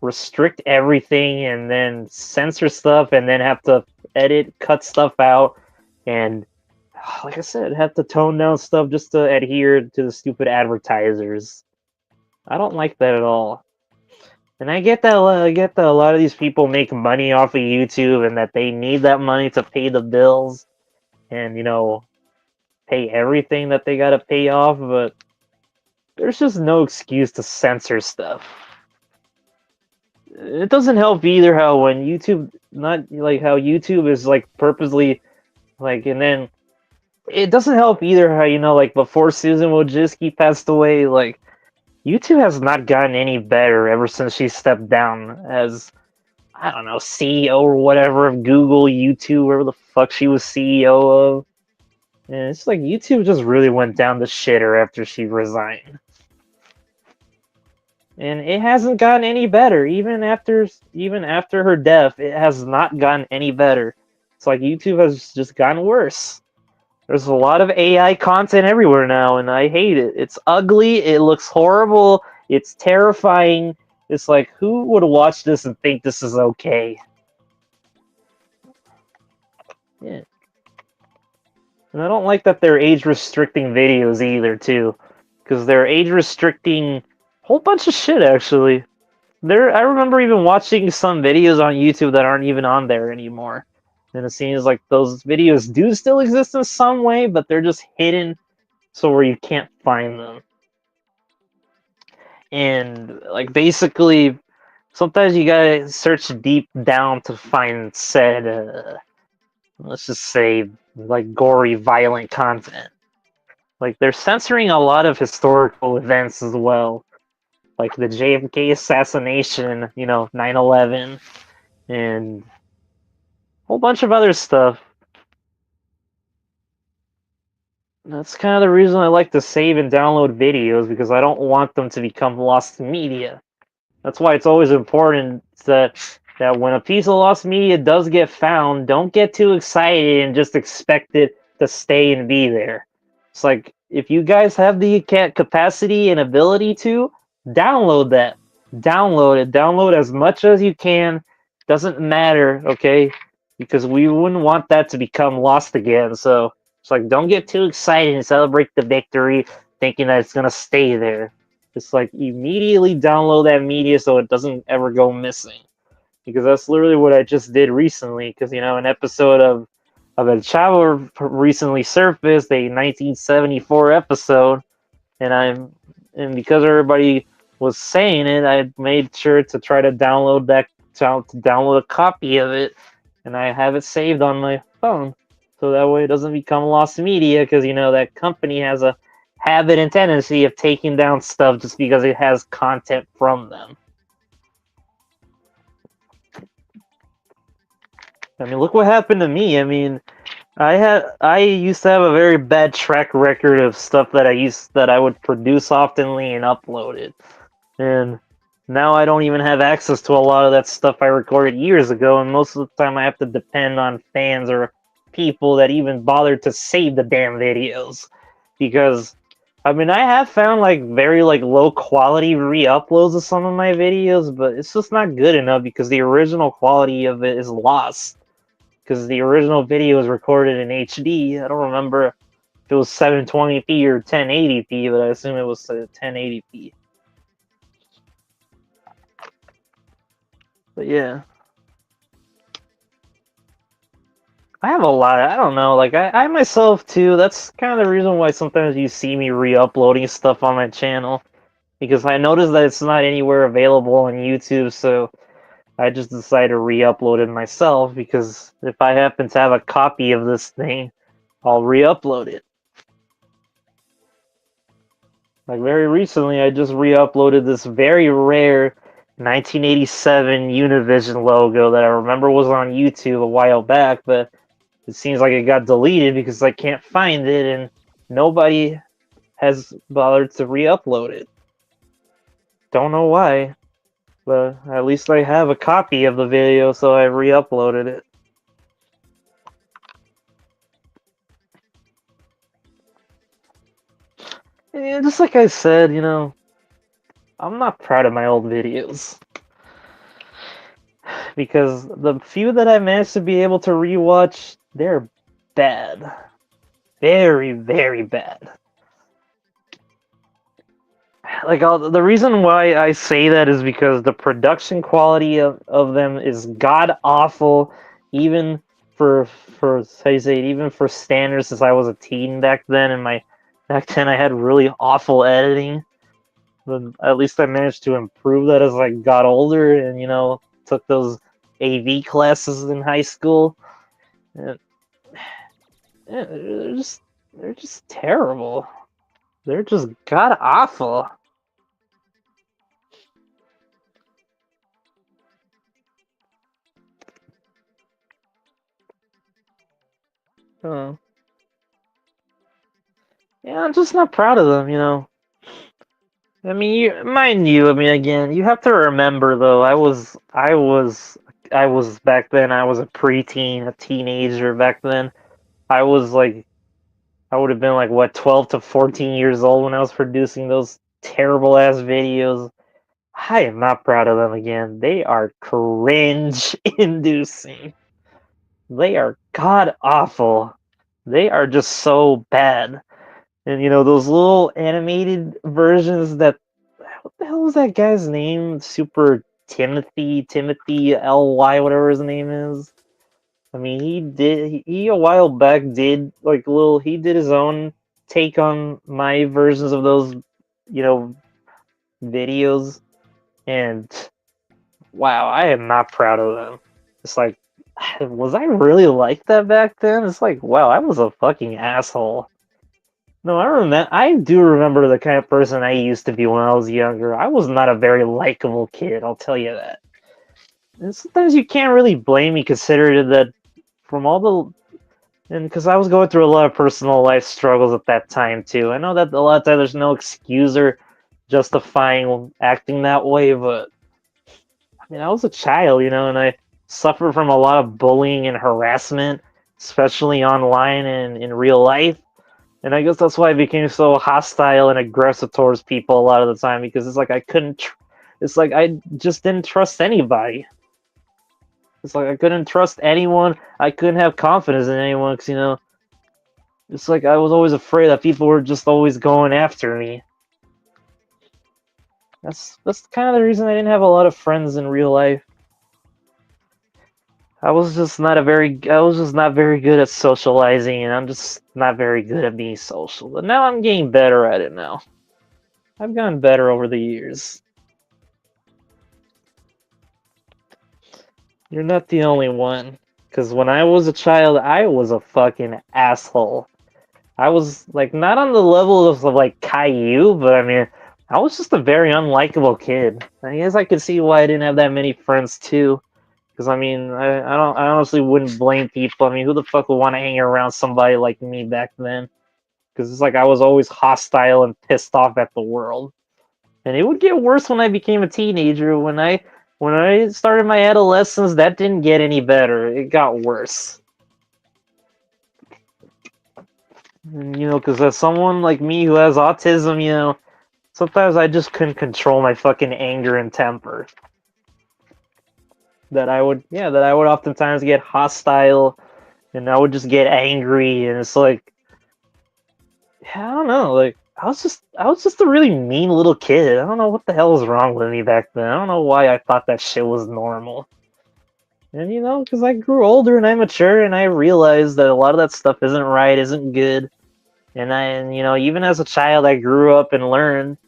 A: restrict everything and then censor stuff and then have to edit, cut stuff out, and like I said, have to tone down stuff just to adhere to the stupid advertisers. I don't like that at all. And I get that a lot of these people make money off of YouTube and that they need that money to pay the bills and, you know, pay everything that they gotta pay off, but there's just no excuse to censor stuff. It doesn't help either how when YouTube, not like how YouTube is like purposely like, and then it doesn't help either how, you know, like before Susan Wojcicki passed away, like YouTube has not gotten any better ever since she stepped down as, I don't know, CEO or whatever of Google, YouTube, whatever the fuck she was CEO of. And it's like YouTube just really went down the shitter after she resigned. And it hasn't gotten any better. Even after her death, it has not gotten any better. It's like YouTube has just gotten worse. There's a lot of AI content everywhere now, and I hate it. It's ugly, it looks horrible, it's terrifying. It's like, who would watch this and think this is okay? Yeah. And I don't like that they're age restricting videos either, too. Because they're age restricting a whole bunch of shit, actually. I remember even watching some videos on YouTube that aren't even on there anymore. And it seems like those videos do still exist in some way, but they're just hidden so where you can't find them. And like basically, sometimes you gotta search deep down to find said, let's just say, like gory, violent content. Like they're censoring a lot of historical events as well, like the JFK assassination, you know, 9/11, and a whole bunch of other stuff. That's kind of the reason I like to save and download videos because I don't want them to become lost media. That's why it's always important that when a piece of lost media does get found, don't get too excited and just expect it to stay and be there. It's like if you guys have the capacity and ability to download that, download it, download as much as you can. Doesn't matter, okay? Because we wouldn't want that to become lost again. So it's like don't get too excited and celebrate the victory, thinking that it's gonna stay there. Just like immediately download that media so it doesn't ever go missing. Because that's literally what I just did recently. Because you know, an episode of El Chavo recently surfaced, a 1974 episode, and because everybody was saying it, I made sure to try to download a copy of it, and I have it saved on my phone, so that way it doesn't become lost media. Because you know that company has a habit and tendency of taking down stuff just because it has content from them. I mean, look what happened to me. I mean, I used to have a very bad track record of stuff that I would produce oftenly and upload it. And now I don't even have access to a lot of that stuff I recorded years ago, and most of the time I have to depend on fans or people that even bother to save the damn videos. Because I mean, I have found like very like low quality re-uploads of some of my videos, but it's just not good enough because the original quality of it is lost. Because the original video was recorded in HD. I don't remember if it was 720p or 1080p, but I assume it was 1080p. But yeah, I have a lot. I don't know. Like I myself too. That's kind of the reason why sometimes you see me re-uploading stuff on my channel because I noticed that it's not anywhere available on YouTube. So I just decided to re-upload it myself because if I happen to have a copy of this thing, I'll re-upload it. Like very recently, I just re-uploaded this very rare 1987 Univision logo that I remember was on YouTube a while back, but it seems like it got deleted because I can't find it, and nobody has bothered to re-upload it. Don't know why, but at least I have a copy of the video, so I re-uploaded it. And just like I said, I'm not proud of my old videos. Because the few that I managed to be able to rewatch, they're bad. Very, very bad. Like, the reason why I say that is because the production quality of them is god awful, even for how you say it, even for standards, since I was a teen back then, and back then I had really awful editing. But at least I managed to improve that as I got older and took those AV classes in high school. And, yeah, they're just terrible. They're just god awful. Uh, yeah, I'm just not proud of them. I mean, mind you, I mean, again, you have to remember though, I was back then. I was a preteen, a teenager back then. I was like, I would have been like what, 12 to 14 years old when I was producing those terrible ass videos. I am not proud of them again. They are cringe inducing. They are god awful. They are just so bad. And those little animated versions that what the hell was that guy's name? Super Timothy LY, whatever his name is. I mean, he a while back did like he did his own take on my versions of those, you know, videos, and wow, I am not proud of them. It's like, was I really like that back then? It's like, wow, I was a fucking asshole. No, I do remember the kind of person I used to be when I was younger. I was not a very likable kid, I'll tell you that. And sometimes you can't really blame me, considering that from all and because I was going through a lot of personal life struggles at that time too. I know that a lot of times there's no excuse or justifying acting that way, but I mean, I was a child, and I suffered from a lot of bullying and harassment, especially online and in real life. And I guess that's why I became so hostile and aggressive towards people a lot of the time, because it's like I couldn't. It's like I just didn't trust anybody. It's like I couldn't trust anyone. I couldn't have confidence in anyone because it's like I was always afraid that people were just always going after me. That's kind of the reason I didn't have a lot of friends in real life. I was just not very good at socializing, and I'm just not very good at being social. But now I'm getting better at it now. I've gotten better over the years. You're not the only one. Because when I was a child, I was a fucking asshole. I was, like, not on the level of, like, Caillou, but I mean, I was just a very unlikable kid. I guess I could see why I didn't have that many friends, too. Because, I mean, I honestly wouldn't blame people. I mean, who the fuck would want to hang around somebody like me back then? Because it's like I was always hostile and pissed off at the world. And it would get worse when I became a teenager. When I started my adolescence, that didn't get any better. It got worse. And, because as someone like me who has autism, sometimes I just couldn't control my fucking anger and temper. That I would oftentimes get hostile, and I would just get angry, and it's like, I don't know, like I was just a really mean little kid. I don't know what the hell was wrong with me back then. I don't know why I thought that shit was normal. And because I grew older and I matured and I realized that a lot of that stuff isn't right, isn't good. And even as a child, I grew up and learned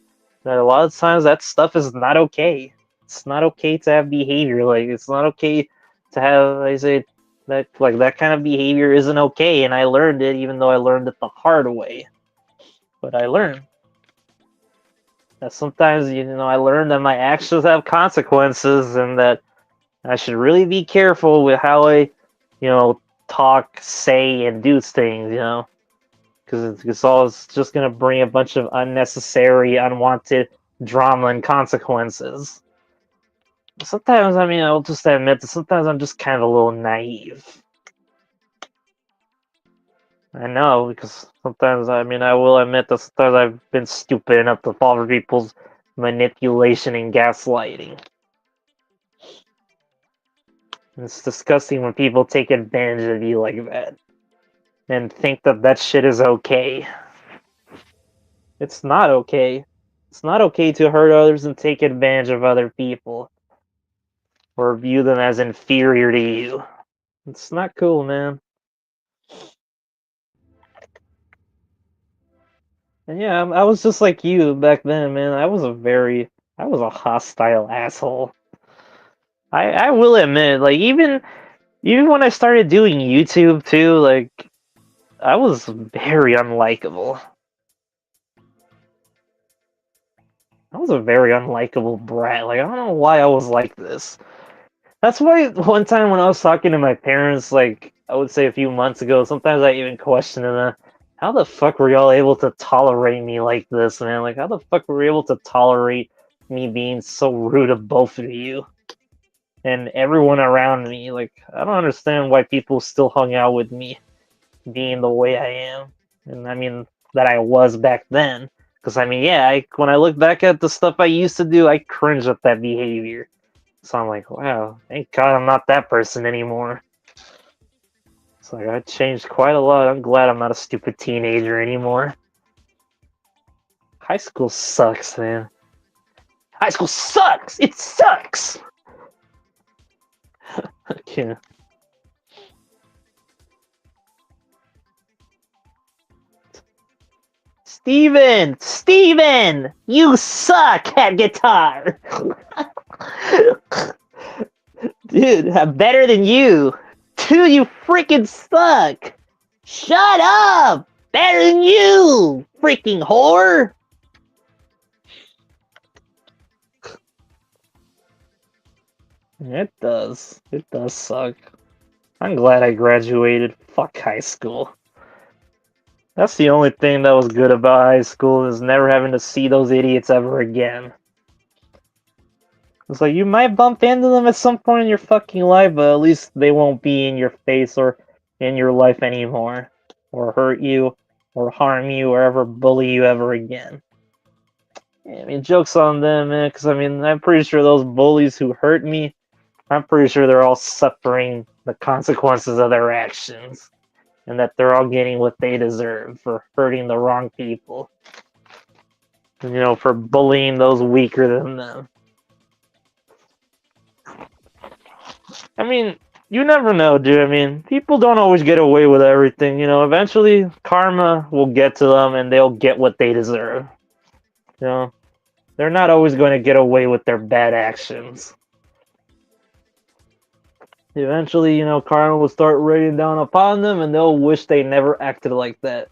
A: that a lot of times that stuff is not okay. It's not okay to have behavior like it's not okay to have. I say that like that kind of behavior isn't okay, and I learned it, even though I learned it the hard way. But I learned that sometimes I learned that my actions have consequences, and that I should really be careful with how I talk, say, and do things. because it's just gonna bring a bunch of unnecessary, unwanted drama and consequences. Sometimes, I mean, I'll just admit that sometimes I'm just kind of a little naive. I know, because sometimes, I mean, I will admit that sometimes I've been stupid enough to fall for people's manipulation and gaslighting. It's disgusting when people take advantage of you like that and think that that shit is okay. It's not okay. It's not okay to hurt others and take advantage of other people or view them as inferior to you. It's not cool, man. And yeah, I was just like you back then, man. I was a hostile asshole. I will admit, like even when I started doing YouTube too, like I was very unlikable. I was a very unlikable brat. Like I don't know why I was like this. That's why one time when I was talking to my parents, like I would say a few months ago, sometimes I even questioned them, how the fuck were y'all able to tolerate me like this, man? Like how the fuck were you able to tolerate me being so rude to both of you and everyone around me? Like I don't understand why people still hung out with me being the way I am. And I mean that I was back then. Because I mean, yeah, when I look back at the stuff I used to do, I cringe at that behavior. So I'm like, wow, thank God I'm not that person anymore. It's like I changed quite a lot. I'm glad I'm not a stupid teenager anymore. High school sucks, man. High school sucks! It sucks! Okay. Steven! You suck at guitar! Dude, I'm better than you! Dude, you freaking suck! Shut up! Better than you! Freaking whore! It does. It does suck. I'm glad I graduated. Fuck high school. That's the only thing that was good about high school is never having to see those idiots ever again. It's like you might bump into them at some point in your fucking life, but at least they won't be in your face or in your life anymore. Or hurt you, or harm you, or ever bully you ever again. Yeah, I mean, joke's on them, man, because I mean, I'm pretty sure those bullies who hurt me, I'm pretty sure they're all suffering the consequences of their actions. And that they're all getting what they deserve for hurting the wrong people. And, you know, for bullying those weaker than them. I mean, you never know, dude. I mean, people don't always get away with everything. You know, eventually karma will get to them and they'll get what they deserve. You know, they're not always going to get away with their bad actions. Eventually, you know, karma will start raining down upon them and they'll wish they never acted like that.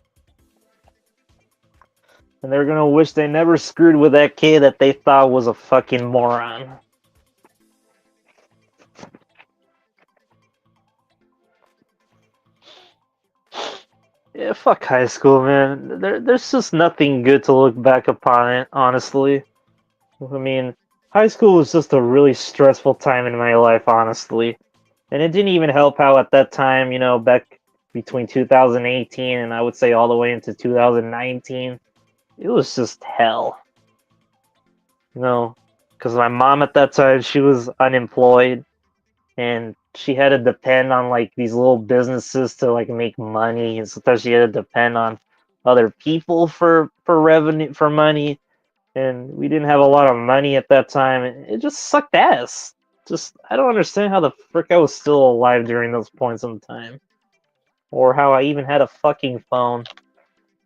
A: And they're gonna wish they never screwed with that kid that they thought was a fucking moron. Yeah, fuck high school, man. There's just nothing good to look back upon it, honestly. I mean, high school was just a really stressful time in my life, honestly. And it didn't even help how at that time, you know, back between 2018 and I would say all the way into 2019, it was just hell. You know, because my mom at that time, she was unemployed and she had to depend on like these little businesses to like make money, and sometimes she had to depend on other people for revenue for money, and we didn't have a lot of money at that time, and it just sucked ass. Just I don't understand how the frick I was still alive during those points in time, or how I even had a fucking phone.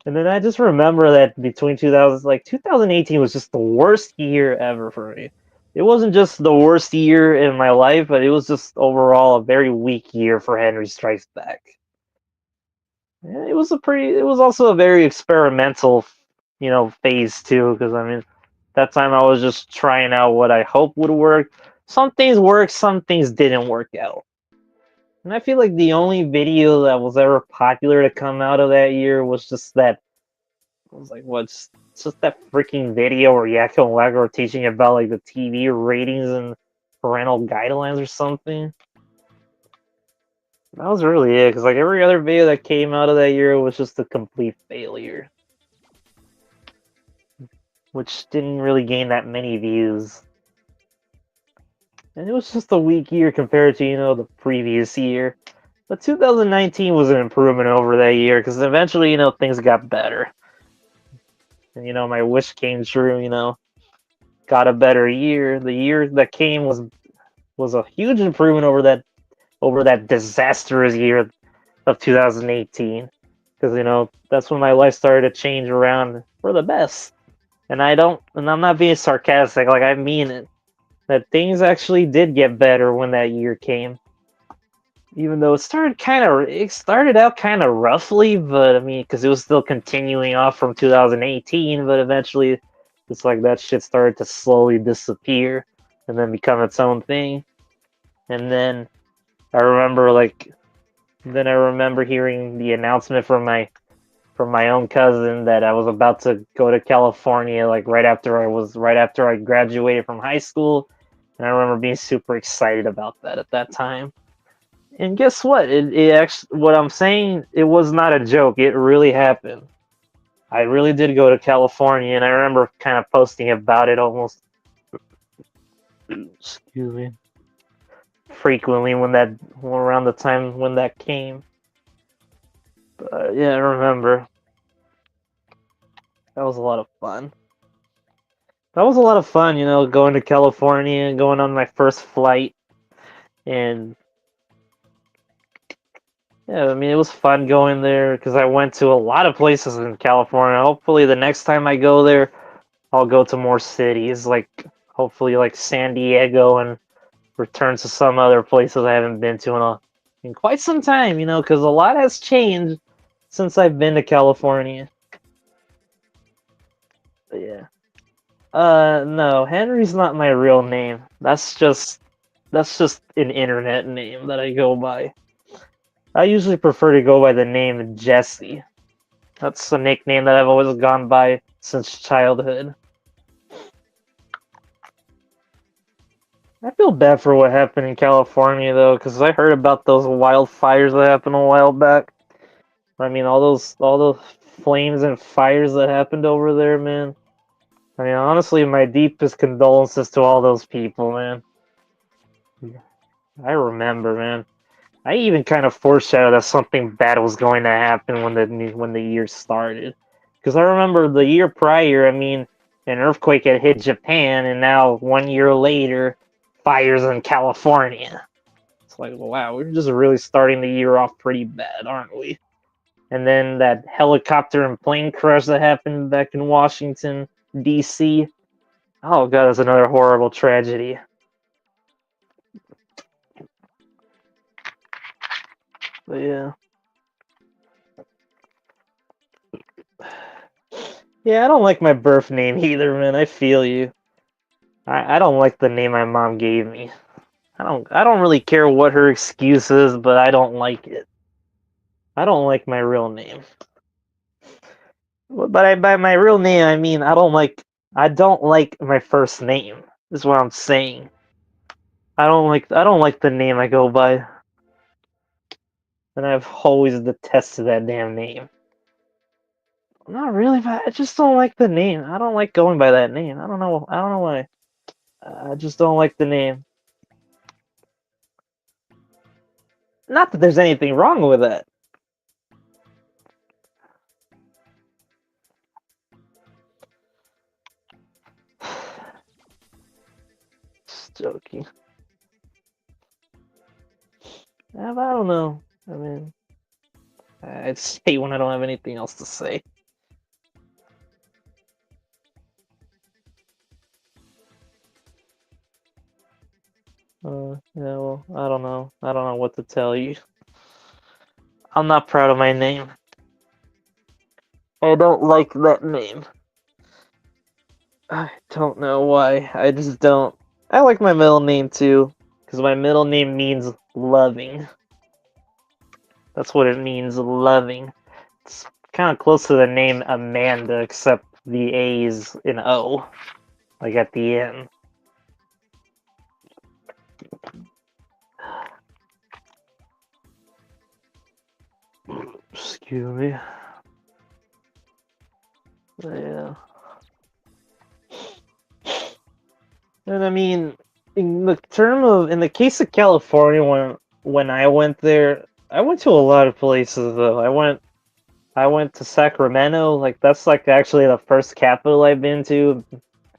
A: And then I just remember that between 2000, like 2018 was just the worst year ever for me. It wasn't just the worst year in my life, but it was just overall a very weak year for Henry Strikes Back. And it was also a very experimental, you know, phase too, because I mean, that time I was just trying out what I hope would work. Some things worked, some things didn't work out. And I feel like the only video that was ever popular to come out of that year was just that. I was like, what's just that freaking video where Yakko and Wagner were teaching about like the TV ratings and parental guidelines or something. That was really it, because like every other video that came out of that year was just a complete failure, which didn't really gain that many views. And it was just a weak year compared to, the previous year. But 2019 was an improvement over that year, because eventually, things got better. And, my wish came true, got a better year. The year that came was a huge improvement over that disastrous year of 2018. Because, that's when my life started to change around for the best. And I'm not being sarcastic, like I mean it. That things actually did get better when that year came. Even though it started out kind of roughly, but I mean, because it was still continuing off from 2018, but eventually it's like that shit started to slowly disappear and then become its own thing. And then I remember like then I remember hearing the announcement from my own cousin that I was about to go to California like right after I graduated from high school, and I remember being super excited about that at that time. And guess what? It actually, what I'm saying, it was not a joke. It really happened. I really did go to California, and I remember kind of posting about it almost, excuse me, frequently around the time when that came. But yeah, I remember. That was a lot of fun. That was a lot of fun, going to California and going on my first flight. And yeah, I mean, it was fun going there because I went to a lot of places in California. Hopefully, the next time I go there, I'll go to more cities, like hopefully like San Diego, and return to some other places I haven't been to in quite some time, because a lot has changed since I've been to California. But yeah. No, Henry's not my real name. That's just an internet name that I go by. I usually prefer to go by the name Jesse. That's a nickname that I've always gone by since childhood. I feel bad for what happened in California though, because I heard about those wildfires that happened a while back. I mean, all the flames and fires that happened over there, man. I mean, honestly, my deepest condolences to all those people, man. I remember, man. I even kind of foreshadowed that something bad was going to happen when the year started, because I remember the year prior. I mean, an earthquake had hit Japan, and now 1 year later, fires in California. It's like, wow, we're just really starting the year off pretty bad, aren't we? And then that helicopter and plane crash that happened back in Washington, D.C. Oh god, that's another horrible tragedy. But yeah. Yeah, I don't like my birth name either, man. I feel you. I don't like the name my mom gave me. I don't really care what her excuse is, but I don't like it. I don't like my real name. But by my real name I mean I don't like my first name. Is what I'm saying. I don't like the name I go by. And I've always detested that damn name. Not really, but I just don't like the name. I don't like going by that name. I don't know. I don't know why. I just don't like the name. Not that there's anything wrong with that. Just joking. Yeah, but I don't know. I mean, I say when I don't have anything else to say. Yeah, well, I don't know. I don't know what to tell you. I'm not proud of my name. I don't like that name. I don't know why. I just don't. I like my middle name too, because my middle name means loving. That's what it means, loving. It's kind of close to the name Amanda, except the A's in O, like at the end. Excuse me. Yeah. And I mean, in the case of California, when I went there, I went to a lot of places though. I went to Sacramento, like that's like actually the first capital I've been to,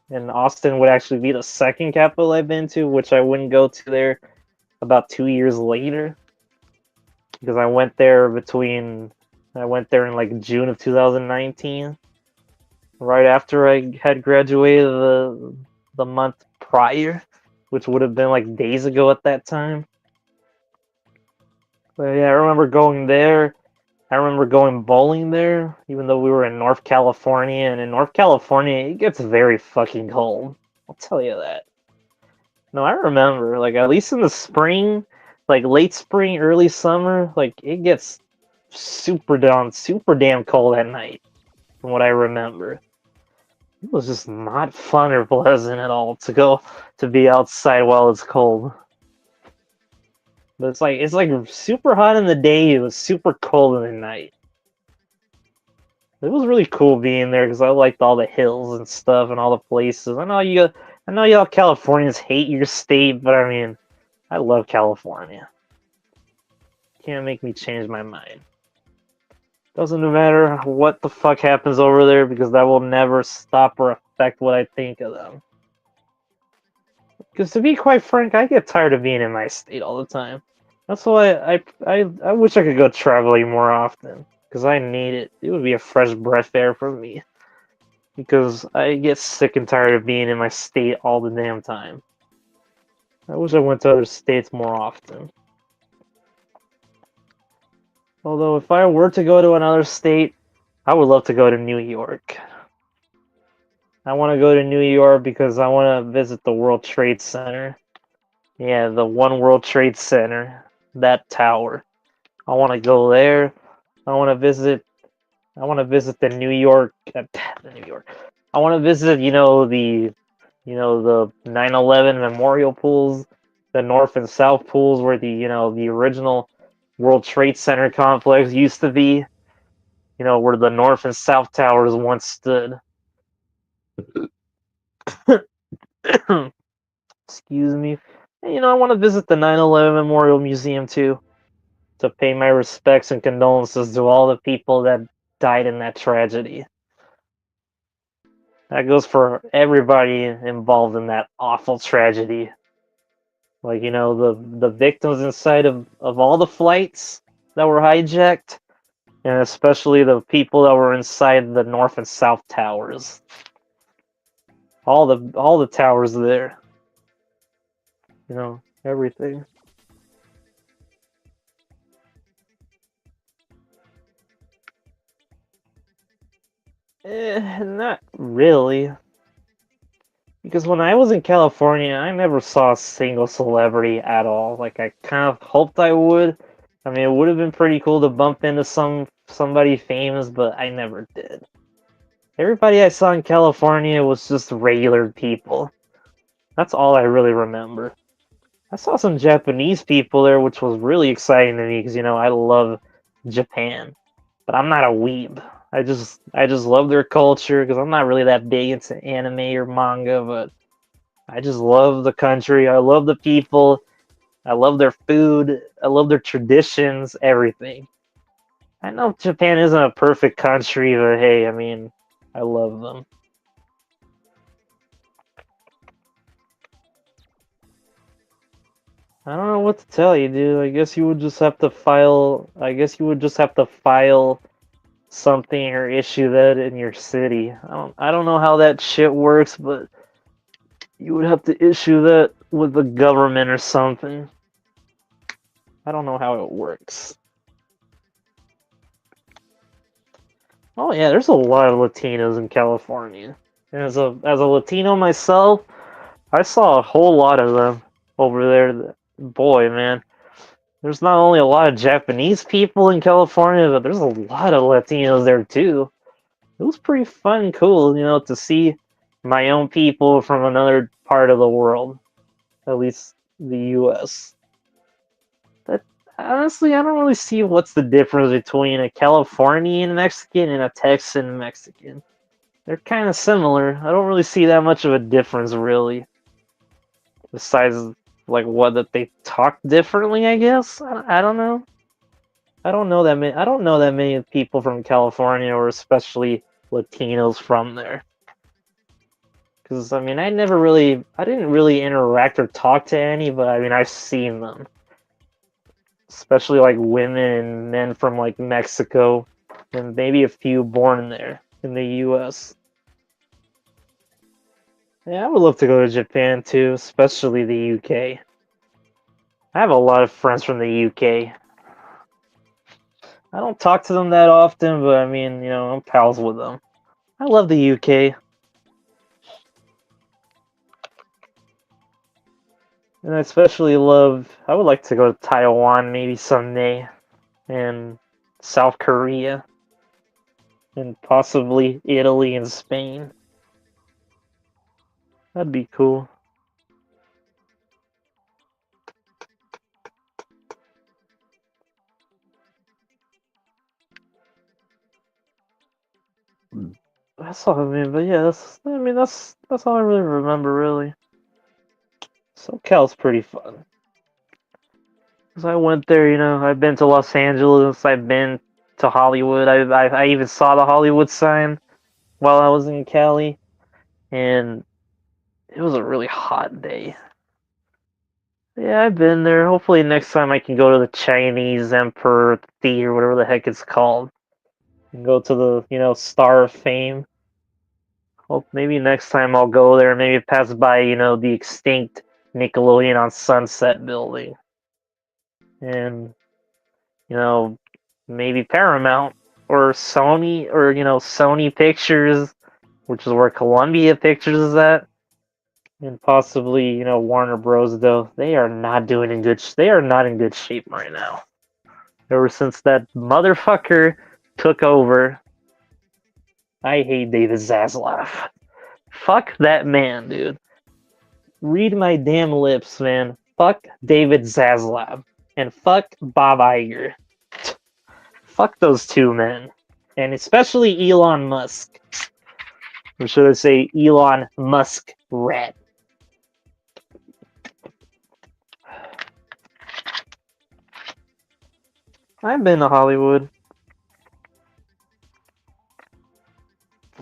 A: and Austin would actually be the second capital I've been to, which I wouldn't go to there about 2 years later because I went there in like June of 2019, right after I had graduated the month prior, which would have been like days ago at that time. But yeah, I remember going there. I remember going bowling there, even though we were in North California, and in North California it gets very fucking cold. I'll tell you that. No, I remember, like at least in the spring, like late spring, early summer, like it gets super damn cold at night, from what I remember. It was just not fun or pleasant at all to be outside while it's cold. But it's like super hot in the day, it was super cold in the night. It was really cool being there because I liked all the hills and stuff and all the places. I know y'all Californians hate your state, but I mean, I love California. Can't make me change my mind. Doesn't matter what the fuck happens over there because that will never stop or affect what I think of them. Because to be quite frank, I get tired of being in my state all the time. That's why I wish I could go traveling more often because I need it. It would be a fresh breath of air for me because I get sick and tired of being in my state all the damn time. I wish I went to other states more often. Although if I were to go to another state, I would love to go to New York. I want to go to New York because I want to visit the World Trade Center. Yeah, the One World Trade Center, that tower. I want to go there. I want to visit. I want to visit the New York. The New York. I want to visit. The 9/11 memorial pools, the North and South pools, where the original World Trade Center complex used to be. Where the North and South towers once stood. Excuse me. And, I want to visit the 9/11 Memorial Museum too, to pay my respects and condolences to all the people that died in that tragedy. That goes for everybody involved in that awful tragedy. Like, the victims inside of all the flights that were hijacked, and especially the people that were inside the North and South towers. All the towers there. Everything. Not really. Because when I was in California, I never saw a single celebrity at all. Like I kind of hoped I would. I mean, it would have been pretty cool to bump into somebody famous, but I never did. Everybody I saw in California was just regular people. That's all I really remember. I saw some Japanese people there, which was really exciting to me because I love Japan, but I'm not a weeb. I just love their culture because I'm not really that big into anime or manga, but I just love the country. I love the people. I love their food. I love their traditions, everything. I know Japan isn't a perfect country, but hey, I mean, I love them. I don't know what to tell you, dude. I guess you would just have to file something or issue that in your city. I don't know how that shit works, but you would have to issue that with the government or something. I don't know how it works. Oh yeah, there's a lot of Latinos in California. And as a Latino myself, I saw a whole lot of them over there. Boy, man, There's not only a lot of Japanese people in California, but there's a lot of Latinos there too. It was pretty fun and cool, to see my own people from another part of the world, at least the U.S. That honestly, I don't really see what's the difference between a Californian Mexican and a Texan Mexican. They're kind of similar. I don't really see that much of a difference, really. Besides, like, what, that they talk differently, I guess? I don't know. I don't know that many people from California, or especially Latinos from there. Because, I mean, I didn't really interact or talk to any, but I mean, I've seen them. Especially, like, women and men from, like, Mexico, and maybe a few born there in the US. Yeah, I would love to go to Japan too, especially the UK. I have a lot of friends from the UK. I don't talk to them that often, but I mean, I'm pals with them. I love the UK. And I would like to go to Taiwan maybe someday, and South Korea, and possibly Italy and Spain. That'd be cool. That's all I mean, but yeah, that's all I really remember, really. SoCal's pretty fun. Cause I went there, I've been to Los Angeles, I've been to Hollywood, I even saw the Hollywood sign while I was in Cali, and it was a really hot day. Yeah, I've been there. Hopefully next time I can go to the Chinese Emperor Theater, whatever the heck it's called, and go to the, Star of Fame. Hope maybe next time I'll go there, maybe pass by, the extinct Nickelodeon on Sunset building. And, you know, maybe Paramount or Sony, or, Sony Pictures, which is where Columbia Pictures is at. And possibly, Warner Bros. Though they are not doing in good. They are not in good shape right now. Ever since that motherfucker took over, I hate David Zaslav. Fuck that man, dude. Read my damn lips, man. Fuck David Zaslav. And fuck Bob Iger. Fuck those two men. And especially Elon Musk. Or should I say Elon Musk rat. I've been to Hollywood.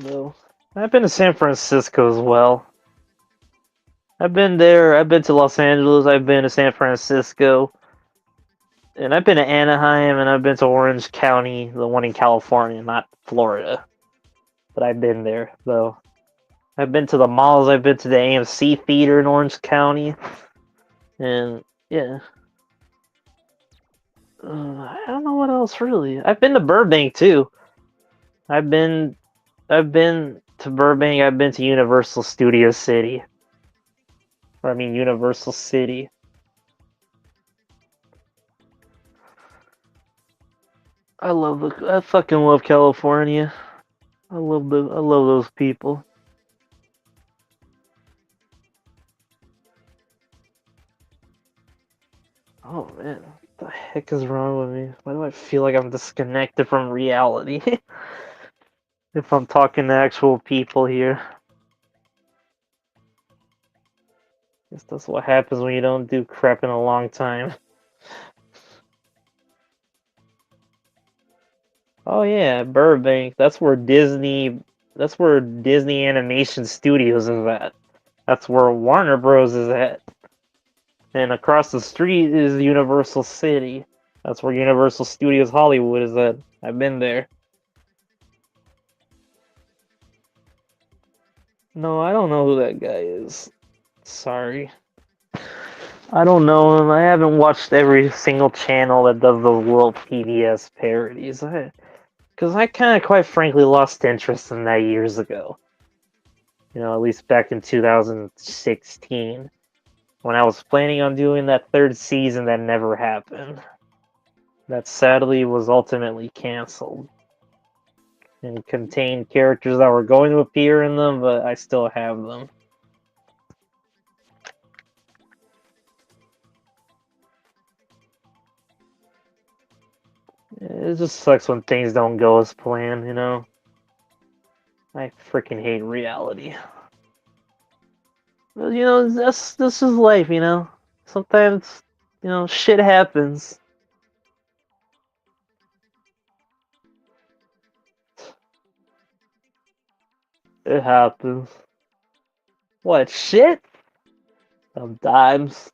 A: No. I've been to San Francisco as well. I've been there. I've been to Los Angeles. I've been to San Francisco. And I've been to Anaheim, and I've been to Orange County, the one in California, not Florida. But I've been there, though. I've been to the malls. I've been to the AMC Theater in Orange County. And, yeah. I don't know what else, really. I've been to Burbank, too. I've been to Burbank. I've been to Universal Studio City. Or, I mean, Universal City. I fucking love California. I love those people. Oh man, what the heck is wrong with me? Why do I feel like I'm disconnected from reality? If I'm talking to actual people here. Guess that's what happens when you don't do crap in a long time. Oh yeah, Burbank. That's where Disney Animation Studios is at. That's where Warner Bros. Is at. And across the street is Universal City. That's where Universal Studios Hollywood is at. I've been there. No, I don't know who that guy is. Sorry. I don't know him. I haven't watched every single channel that does the World PBS parodies. Because I kind of, quite frankly, lost interest in that years ago. At least back in 2016. when I was planning on doing that third season, that never happened. That sadly was ultimately canceled and contained characters that were going to appear in them, but I still have them. It just sucks when things don't go as planned, you know? I freaking hate reality. But, you know, this is life, you know? Sometimes, you know, shit happens. It happens. What, shit? Sometimes.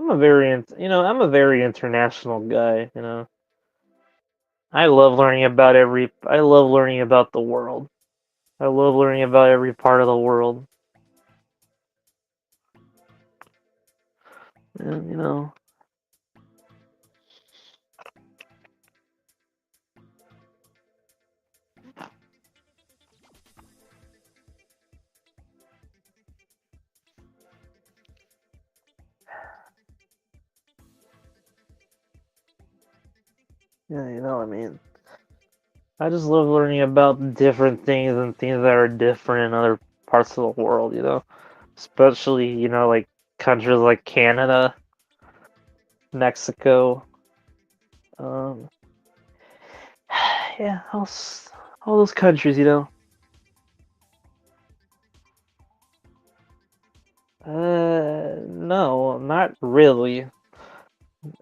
A: I'm a very international guy, you know? I love learning about the world. I love learning about every part of the world. And, you know, yeah, you know, I mean, I just love learning about different things and things that are different in other parts of the world, you know? Especially, you know, like countries like Canada, Mexico, um, yeah, all those countries, you know? No, not really.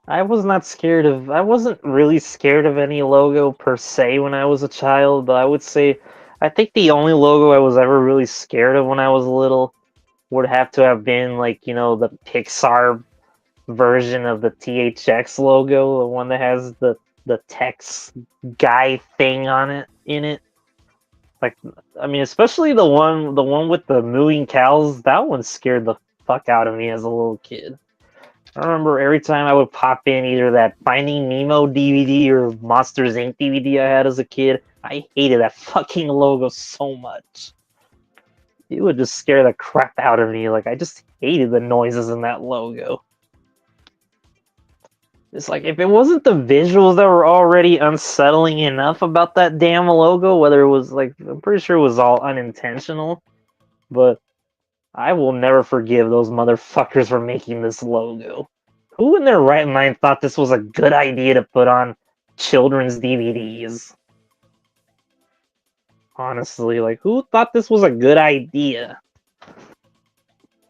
A: I wasn't really scared of any logo per se when I was a child, but I would say, I think the only logo I was ever really scared of when I was little would have to have been like, you know, the Pixar version of the THX logo, the one that has the text guy thing on it in it. Like, I mean, especially the one with the mooing cows, that one scared the fuck out of me as a little kid. I remember every time I would pop in either that Finding Nemo DVD or Monsters Inc. DVD I had as a kid, I hated that fucking logo so much. It would just scare the crap out of me. Like, I just hated the noises in that logo. It's like, if it wasn't the visuals that were already unsettling enough about that damn logo, whether it was like, I'm pretty sure it was all unintentional, but I will never forgive those motherfuckers for making this logo. Who in their right mind thought this was a good idea to put on children's DVDs? Honestly, like, who thought this was a good idea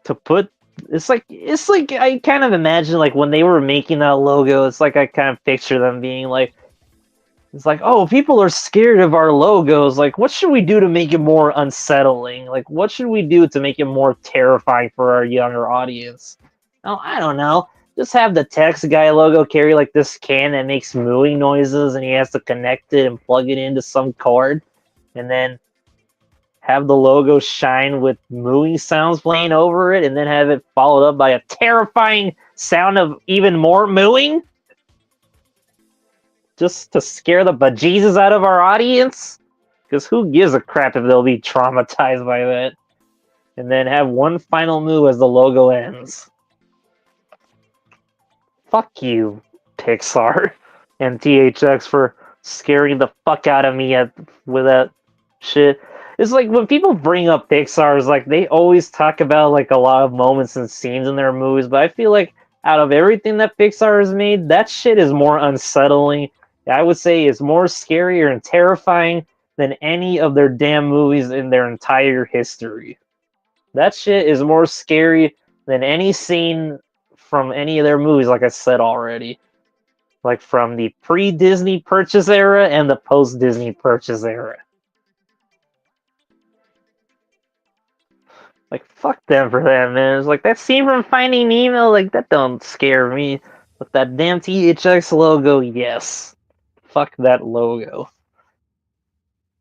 A: to put? It's like I kind of imagine like when they were making that logo. It's like I kind of picture them being like, it's like, oh, people are scared of our logos. Like, what should we do to make it more unsettling? Like, what should we do to make it more terrifying for our younger audience? Oh, I don't know. Just have the text guy logo carry like this can that makes mooing noises, and he has to connect it and plug it into some cord, and then have the logo shine with mooing sounds playing over it, and then have it followed up by a terrifying sound of even more mooing, just to scare the bejesus out of our audience. Because who gives a crap if they'll be traumatized by that? And then have one final move as the logo ends. Fuck you, Pixar and THX, for scaring the fuck out of me with that shit. It's like when people bring up Pixar, it's like they always talk about like a lot of moments and scenes in their movies, but I feel like out of everything that Pixar has made, that shit is more unsettling. I would say it's more scarier and terrifying than any of their damn movies in their entire history. That shit is more scary than any scene from any of their movies, like I said already. Like from the pre-Disney purchase era and the post-Disney purchase era. Like, fuck them for that, man. It's like, that scene from Finding Nemo, like, that don't scare me. But that damn THX logo, yes. Fuck that logo.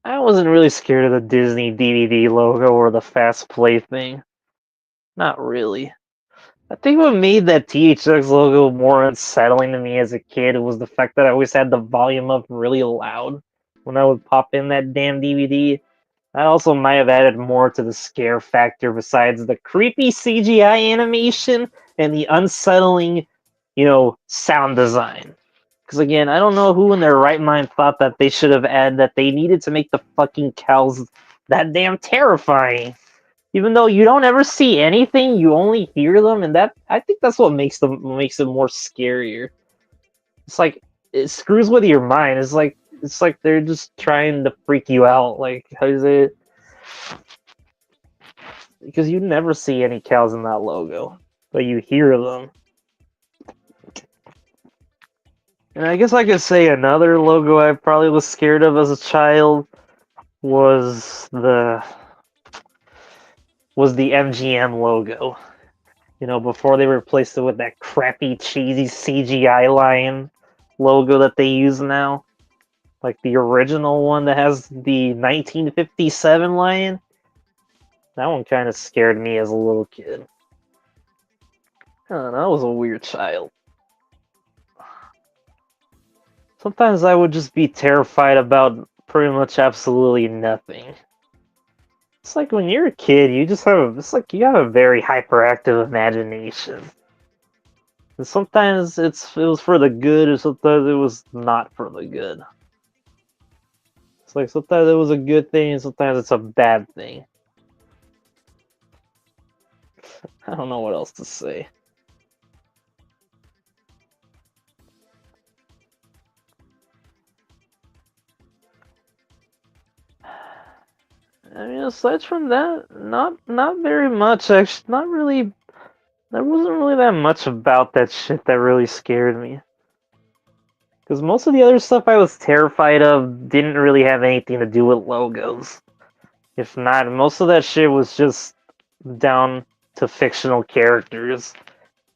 A: I wasn't really scared of the Disney DVD logo or the Fast Play thing. Not really. I think what made that THX logo more unsettling to me as a kid was the fact that I always had the volume up really loud when I would pop in that damn DVD. That also might have added more to the scare factor besides the creepy CGI animation and the unsettling, sound design. Because again, I don't know who in their right mind thought that they should have added that they needed to make the fucking cows that damn terrifying. Even though you don't ever see anything, you only hear them, and that I think that's what makes it more scarier. It's like it screws with your mind. It's like they're just trying to freak you out. Like how is it? Because you never see any cows in that logo, but you hear them. And I guess I could say another logo I probably was scared of as a child was the MGM logo. Before they replaced it with that crappy, cheesy CGI lion logo that they use now. Like the original one that has the 1957 lion. That one kind of scared me as a little kid. I don't know, I was a weird child. Sometimes I would just be terrified about pretty much absolutely nothing. It's like when you're a kid, it's like you have a very hyperactive imagination. And sometimes it was for the good, or sometimes it was not for the good. It's like sometimes it was a good thing, and sometimes it's a bad thing. I don't know what else to say. I mean, aside from that, not very much. Actually, not really. There wasn't really that much about that shit that really scared me. Because most of the other stuff I was terrified of didn't really have anything to do with logos. If not, most of that shit was just down to fictional characters.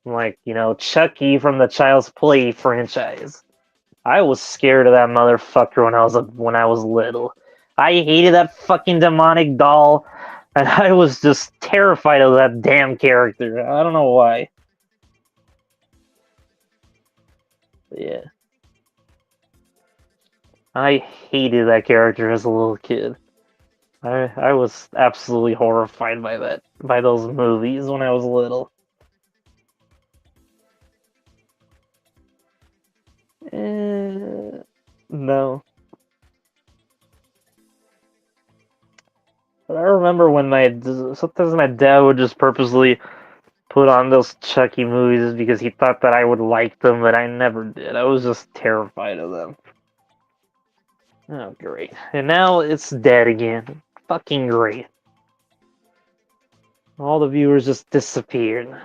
A: Like, Chucky from the Child's Play franchise. I was scared of that motherfucker when I was little. I hated that fucking demonic doll, and I was just terrified of that damn character. I don't know why. Yeah. I hated that character as a little kid. I was absolutely horrified by those movies when I was little. No. But I remember when sometimes my dad would just purposely put on those Chucky movies because he thought that I would like them, but I never did. I was just terrified of them. Oh, great. And now it's dead again. Fucking great. All the viewers just disappeared.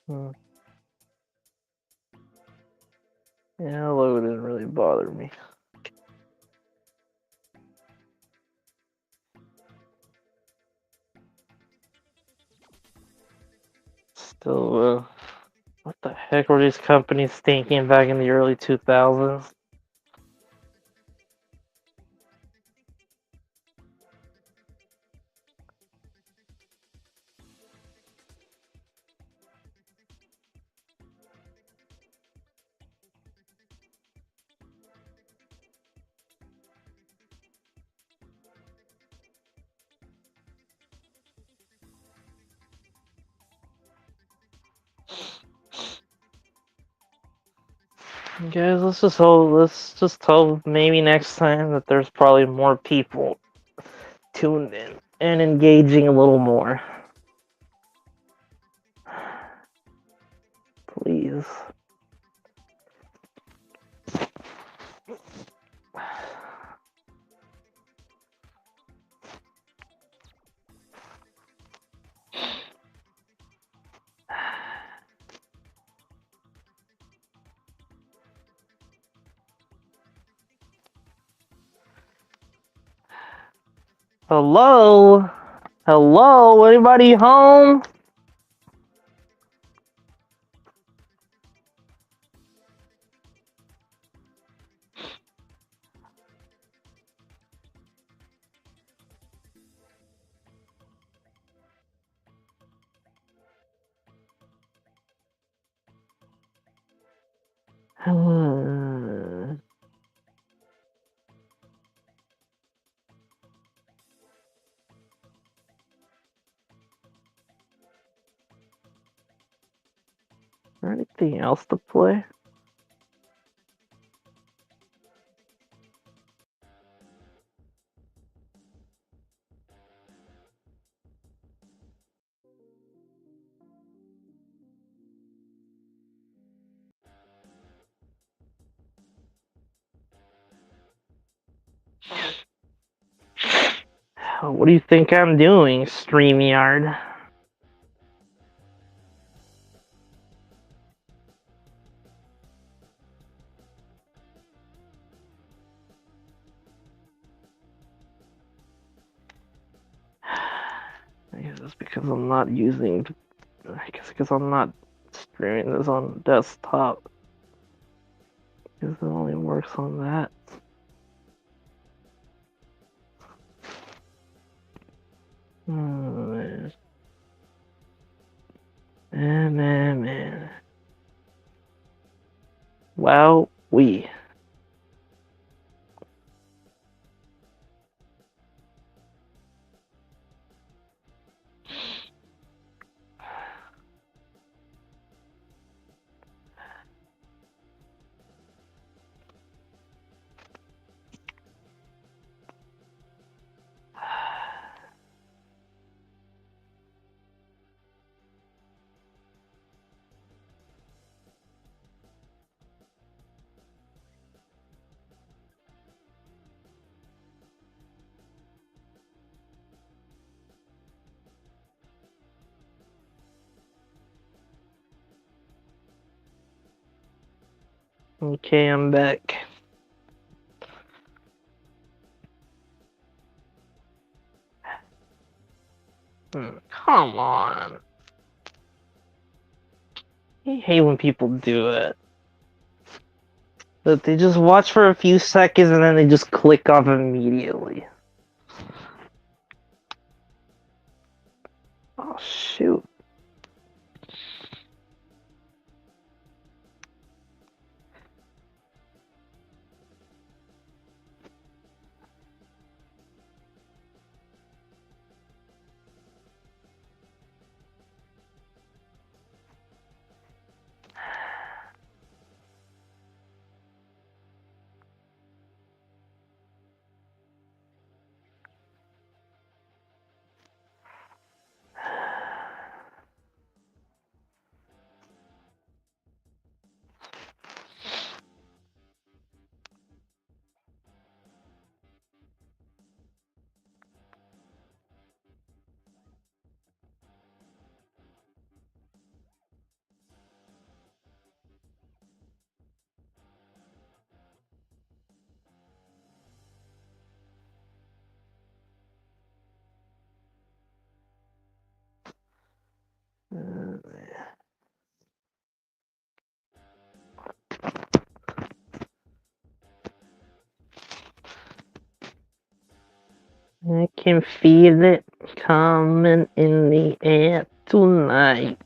A: Hmm. Yeah, logo didn't really bother me. Still, what the heck were these companies thinking back in the early 2000s? Guys, let's just hope maybe next time that there's probably more people tuned in and engaging a little more. Please. Hello? Hello? Anybody home? Is there anything else to play? What do you think I'm doing, StreamYard? I guess it's because I'm not using. I guess because I'm not streaming this on desktop. Because it only works on that. Man. Man. Wow, we. Okay, I'm back. Come on. I hate when people do it. That they just watch for a few seconds and then they just click off immediately. Oh, shoot. I can feel it coming in the air tonight.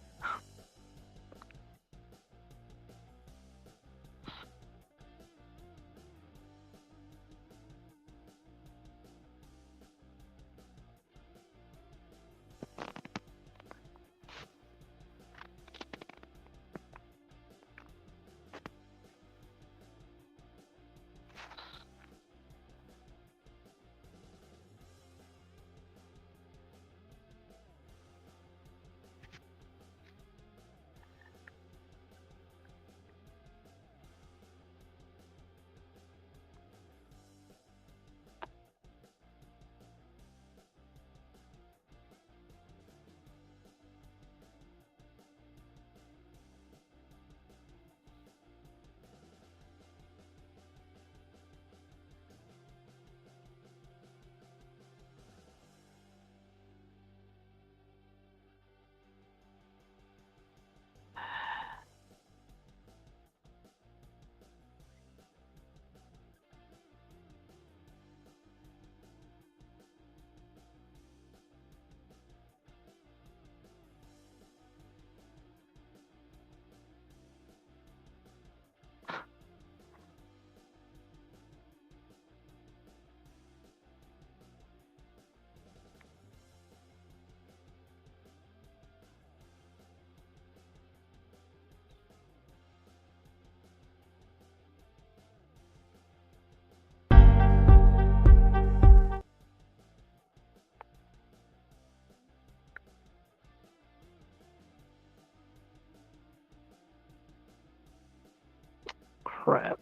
A: crap.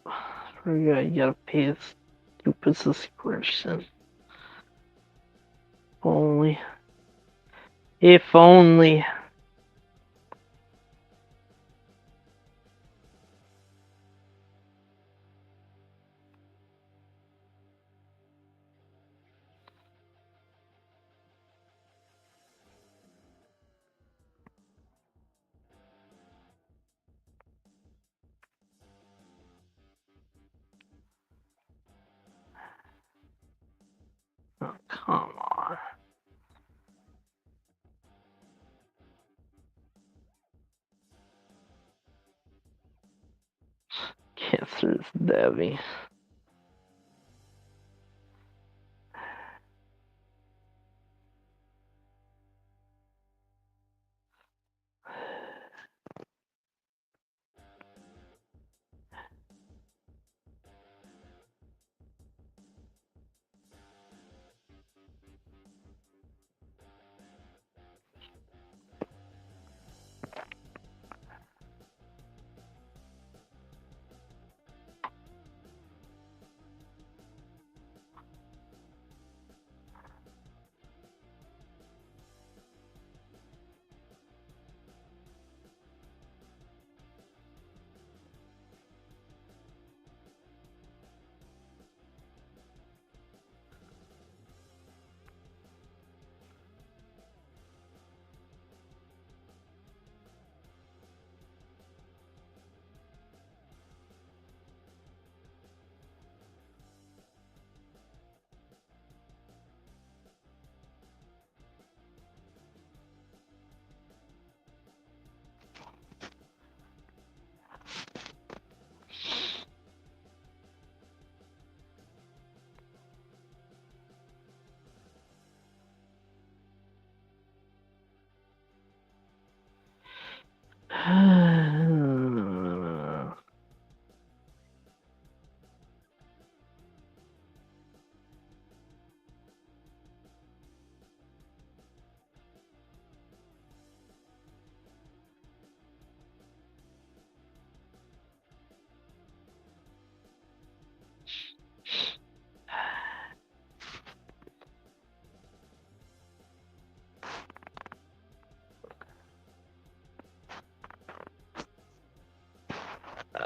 A: You gotta pay a stupid subscription. Only. If only. Oh, come on. Cancer's Debbie.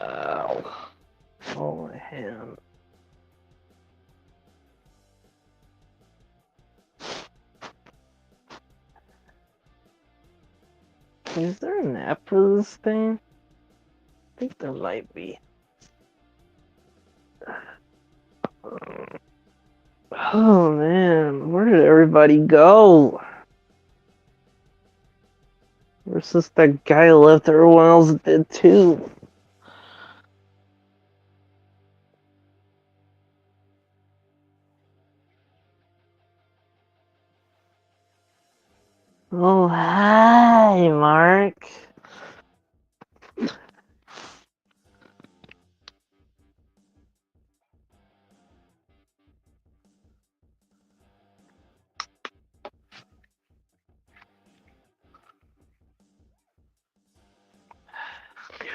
A: Ow. Oh, my hand. Is there an app for this thing? I think there might be. Oh man, where did everybody go? Where's just that guy left? Everyone else did too. Oh, hi, Mark.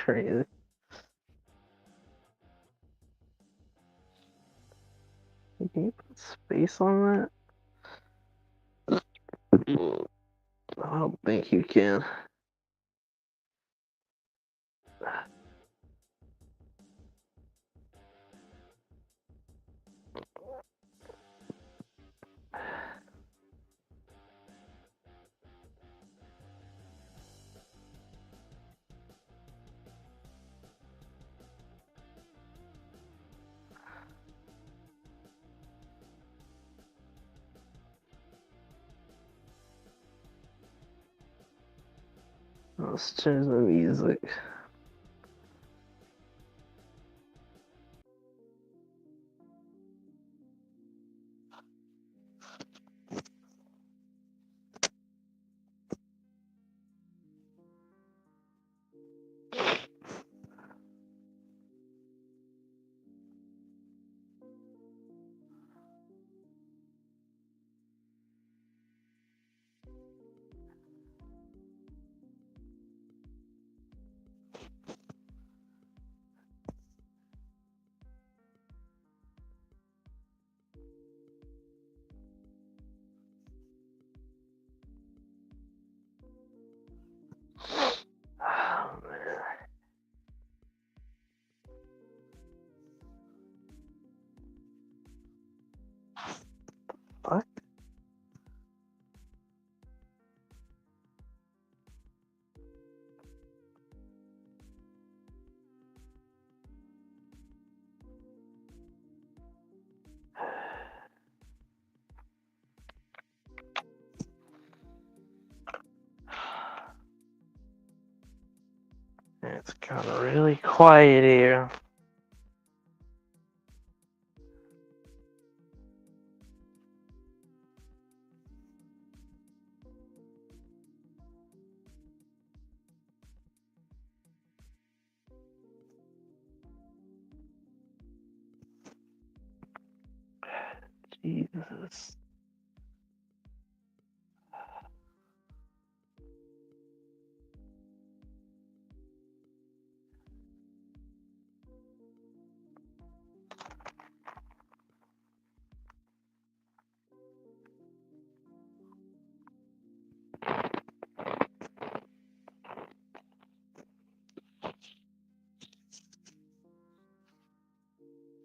A: Crazy. Can you put space on that? I don't think you can. Let's change the music. Got really quiet here. Jesus.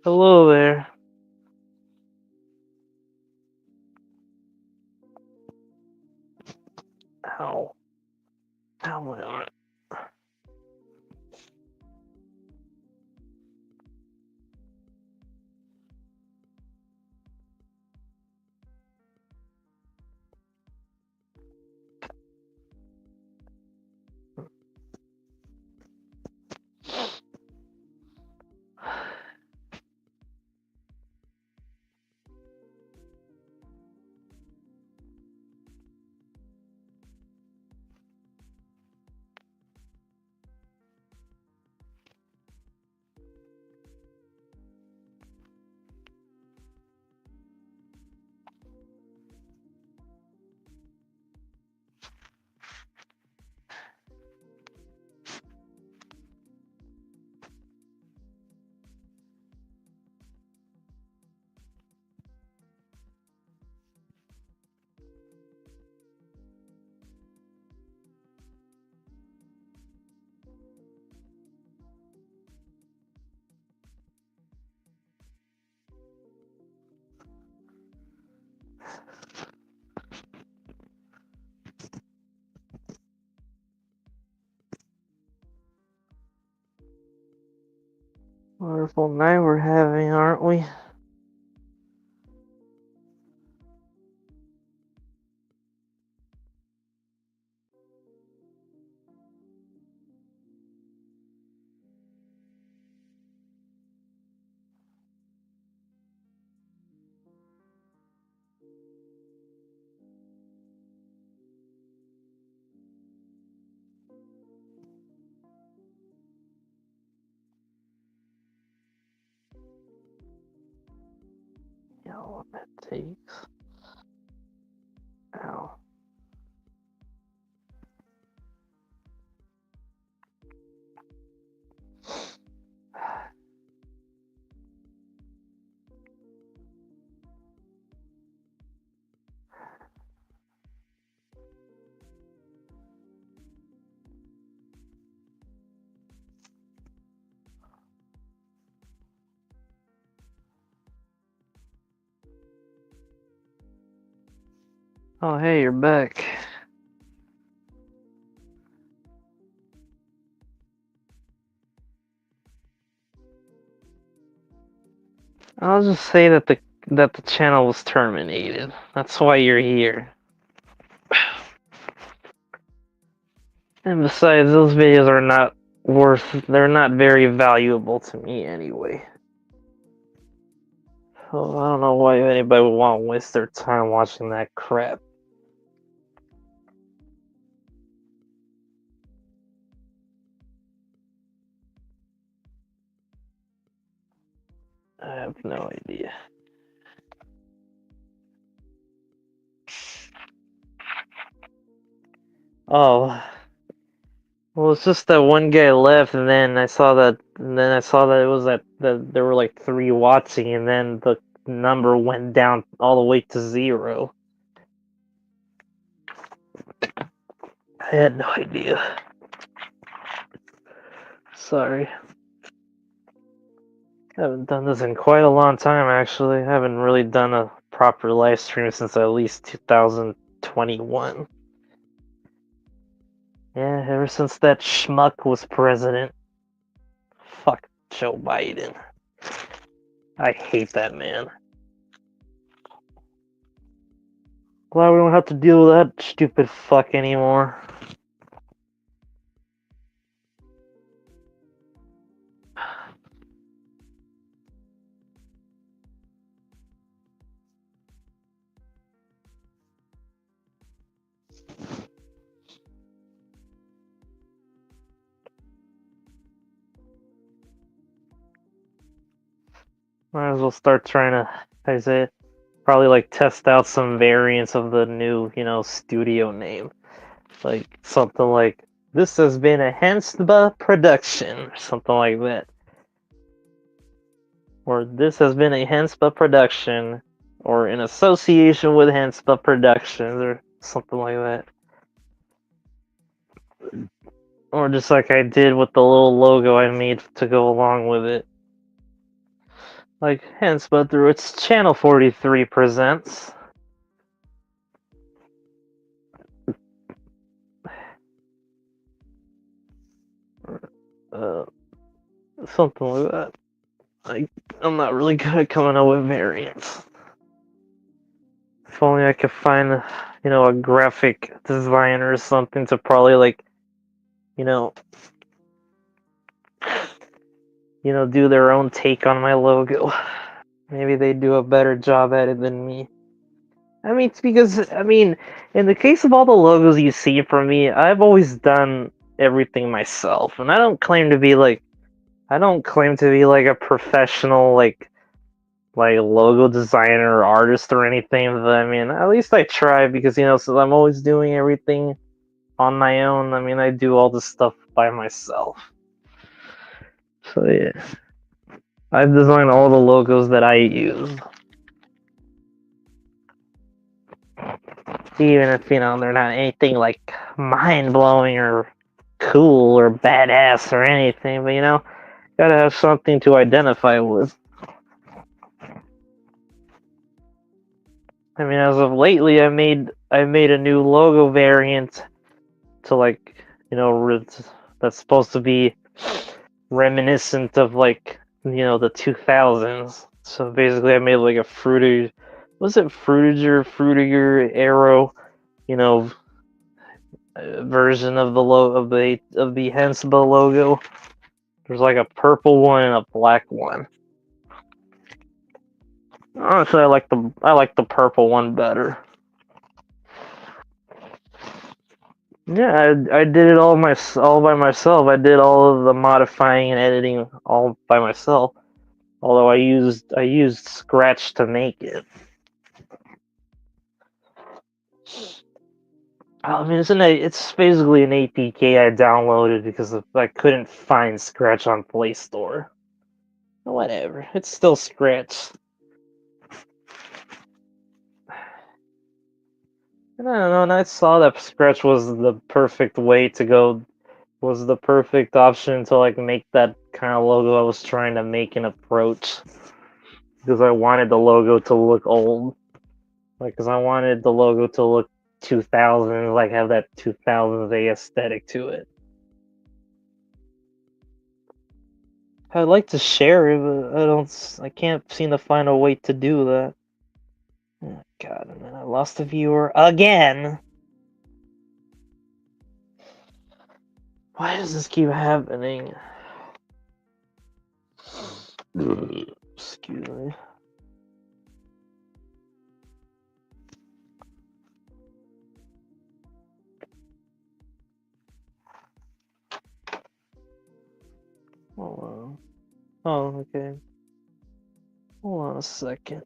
A: Hello there. Ow. Ow, my arm. Wonderful night we're having, aren't we? Yeah, what that takes. Ow. Oh, hey, you're back. I'll just say that the channel was terminated. That's why you're here. And besides, those videos are not they're not very valuable to me anyway. So I don't know why anybody would want to waste their time watching that crap. I have no idea. Oh, well, it's just that one guy left, and then I saw that it was that there were like 3 watching, and then the number went down all the way to 0. I had no idea. Sorry. I haven't done this in quite a long time, actually. I haven't really done a proper live stream since at least 2021. Yeah, ever since that schmuck was president. Fuck Joe Biden. I hate that man. Glad we don't have to deal with that stupid fuck anymore. Might as well start trying to, I say, probably like test out some variants of the new, studio name. Like something like, this has been a Hensba production, or something like that. Or this has been a Hensba production, or in association with Hensba Productions, or something like that. Or just like I did with the little logo I made to go along with it. Like Hensba through its Channel 43 presents. Uh, Something like that. I'm not really good at coming up with variants. If only I could find, a graphic designer or something to probably like, you know, do their own take on my logo. Maybe they do a better job at it than me. I mean, it's because in the case of all the logos you see from me, I've always done everything myself, and I don't claim to be like a professional like logo designer or artist or anything. But I mean, at least I try because since I'm always doing everything on my own. I mean, I do all this stuff by myself. So yeah, I've designed all the logos that I use. Even if, they're not anything like mind blowing or cool or badass or anything, but gotta have something to identify with. I mean, as of lately, I made a new logo variant to that's supposed to be reminiscent of the 2000s. So basically, I made like a fruitiger arrow, you know, version of the Hensba logo. There's like a purple one and a black one. Honestly, I like the purple one better. Yeah, I did it all by myself. I did all of the modifying and editing all by myself. Although I used Scratch to make it. I mean, it's basically an APK I downloaded because I couldn't find Scratch on Play Store. Whatever, it's still Scratch. And I don't know, and I saw that Scratch was the perfect way to go, was the perfect option to like make that kind of logo I was trying to make and approach. Because I wanted the logo to look old. Because I wanted the logo to look 2000, like have that 2000s aesthetic to it. I'd like to share it, but I can't seem to find a way to do that. Oh, God, and then I lost a viewer again. Why does this keep happening? Excuse me. Hold on. Oh, okay. Hold on a second.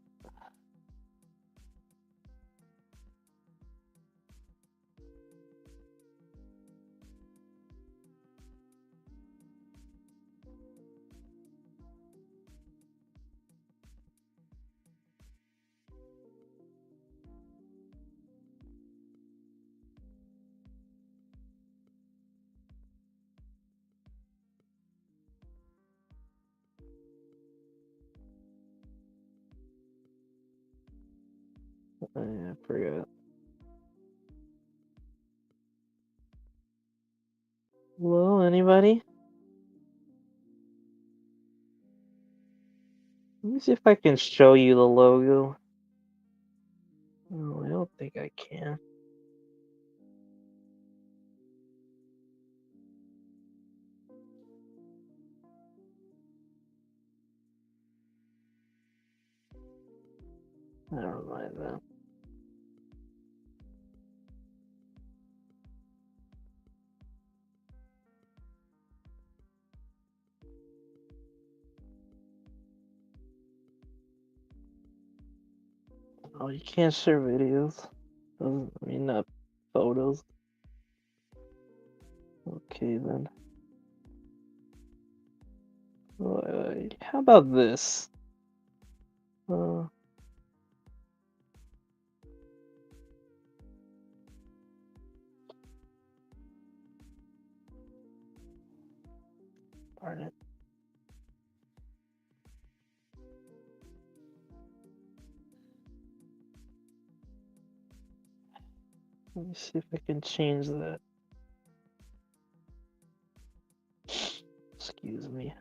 A: I forgot. Hello, anybody? Let me see if I can show you the logo. No, I don't think I can. Never mind that. Oh, you can't share videos. I mean, not photos. Okay, then. How about this? Uh, Darn it. Let me see if I can change that. Excuse me.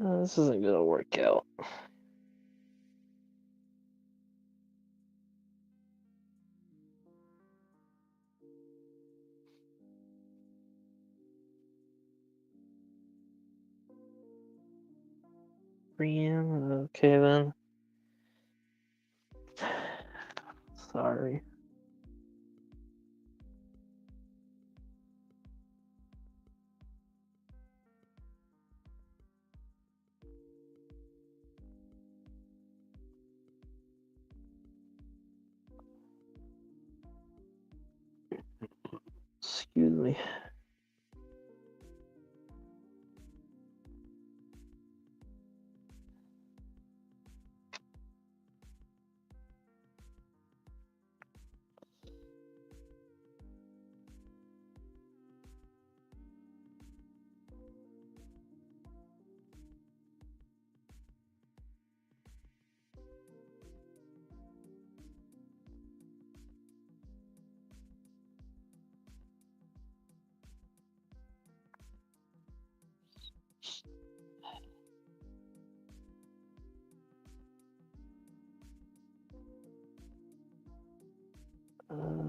A: This isn't gonna work out. Brian, okay then. Sorry. Excuse me.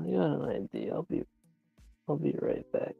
A: You got an idea. I'll be right back.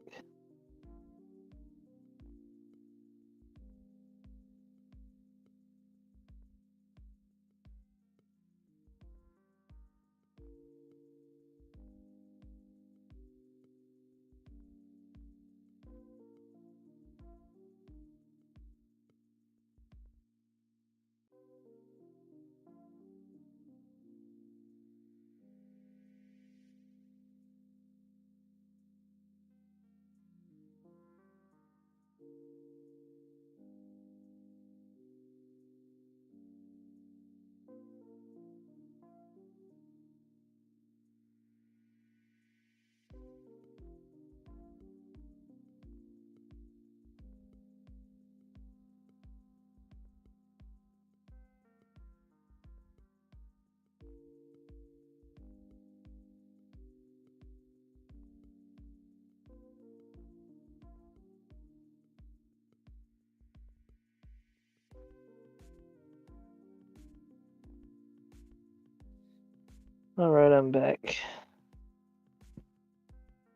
A: Alright, I'm back.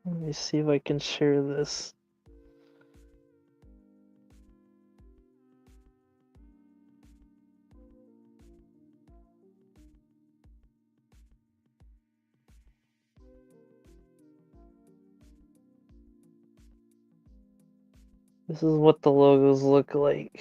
A: Let me see if I can share this. This is what the logos look like.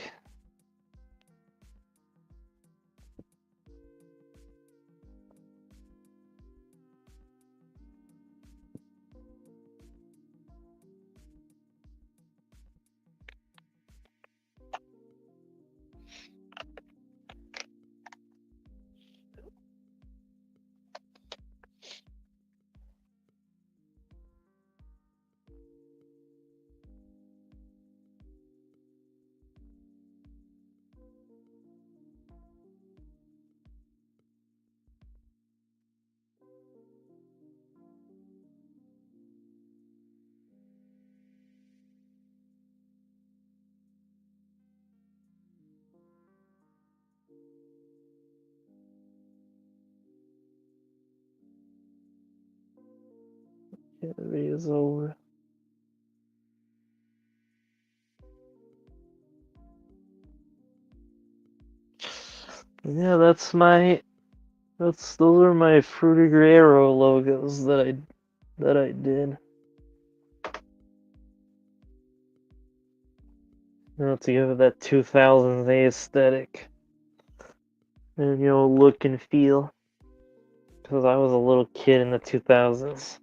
A: Okay, the video's over. Yeah, those are my Fruity Guerrero logos that I did. To give it that 2000s aesthetic and look and feel. Because I was a little kid in the 2000s.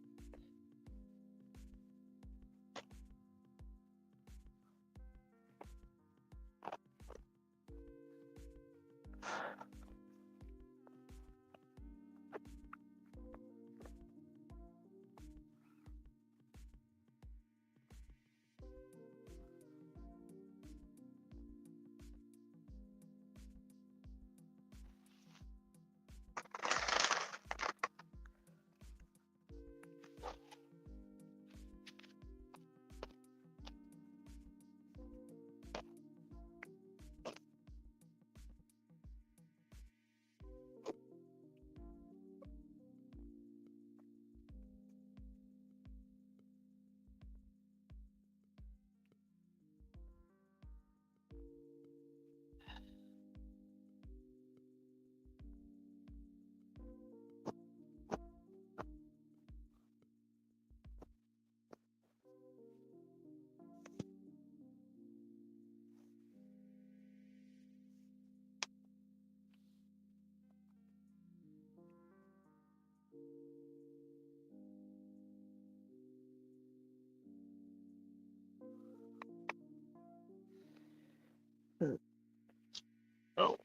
A: Oh.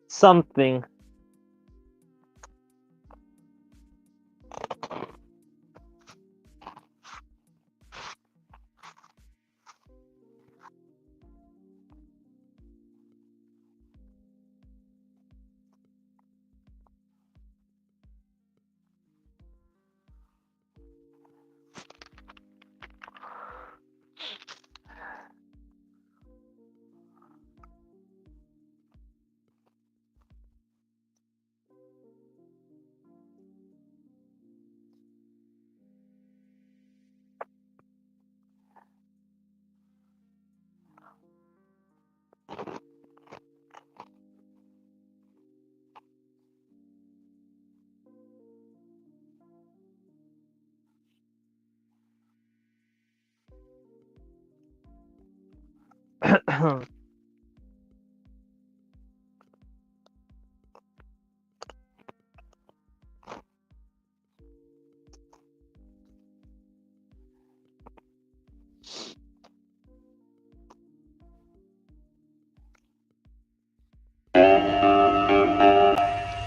A: Something.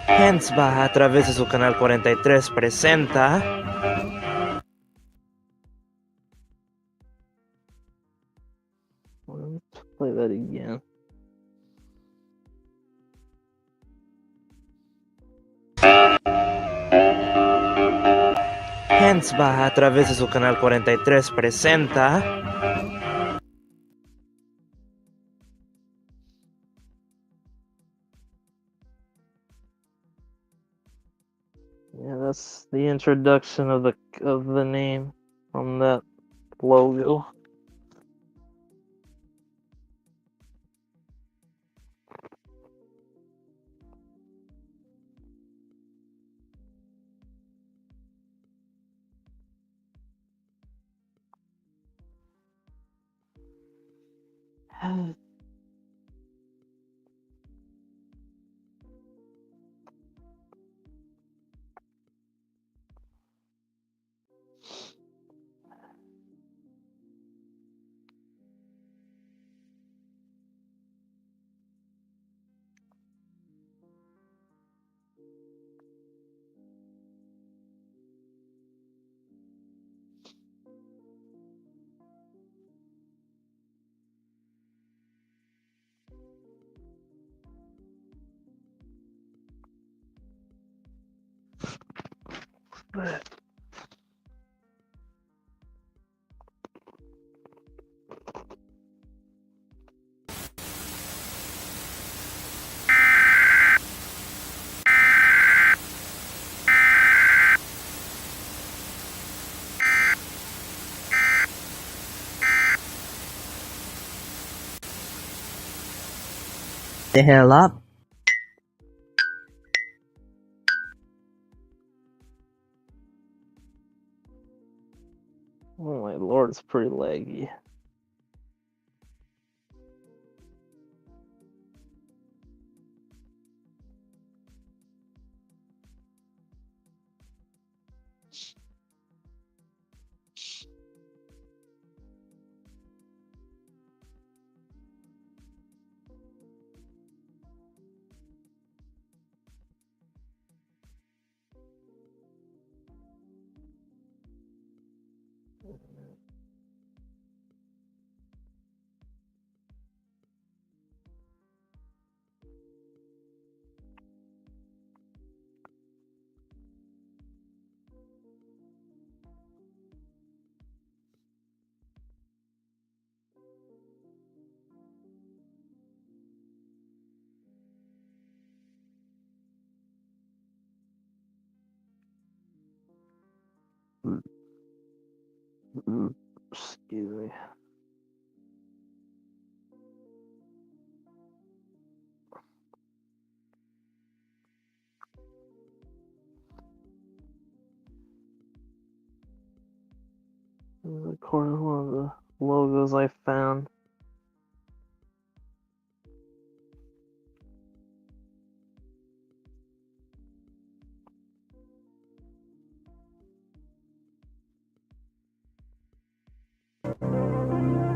B: Hensba, a través de su canal 43, presenta...
A: Let's play that again.
B: Hensba, a través de su canal 43, presenta...
A: Yeah, that's the introduction of the name from that logo. But
B: The hell up.
A: oh my lord, it's pretty laggy. Excuse me. This is, of course, one of the logos I found.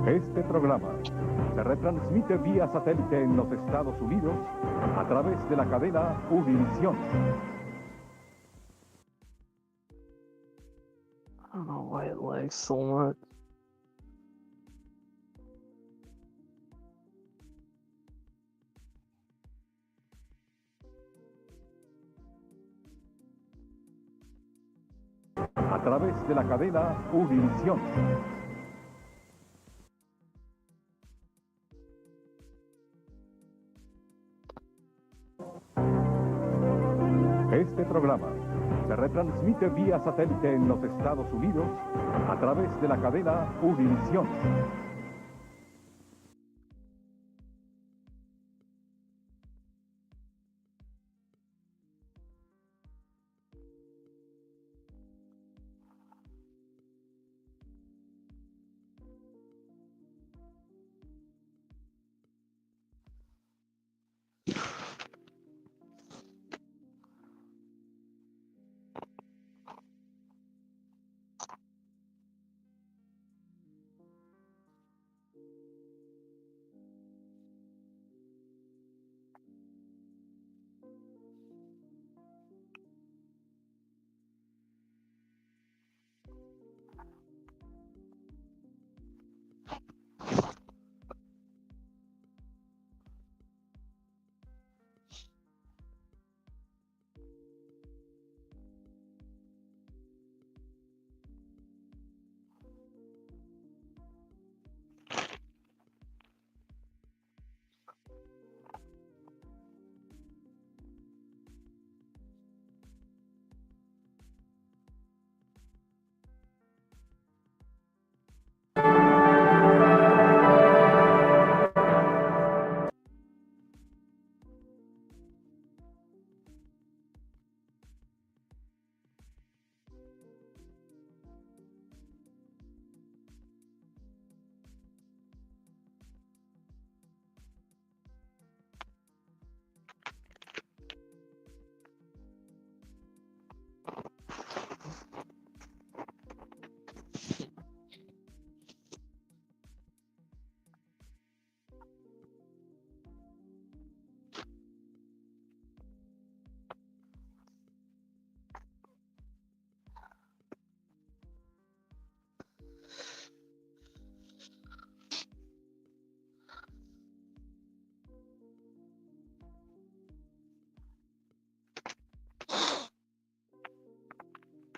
C: Este programa se retransmite vía satélite en los Estados Unidos a través de la cadena Univisión.
A: I don't know why it lags so much.
C: A través de la cadena Univisión. Este programa se retransmite vía satélite en los Estados Unidos a través de la cadena Univisión.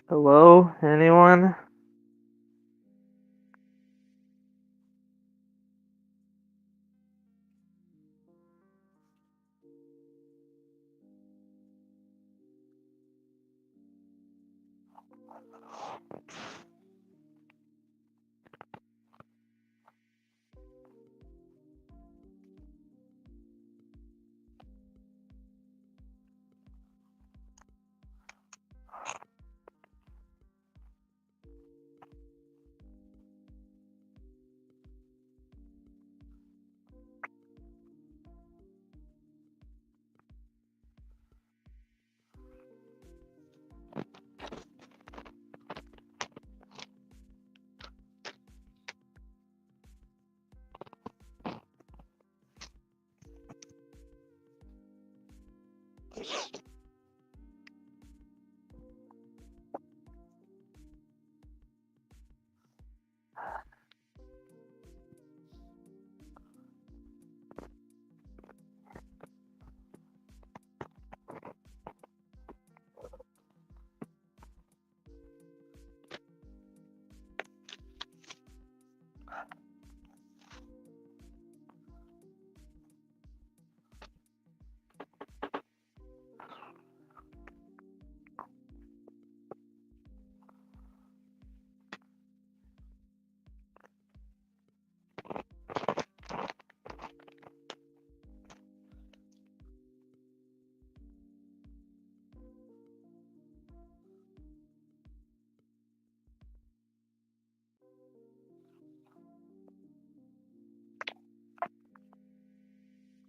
A: Hello? Anyone?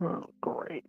A: Oh, great.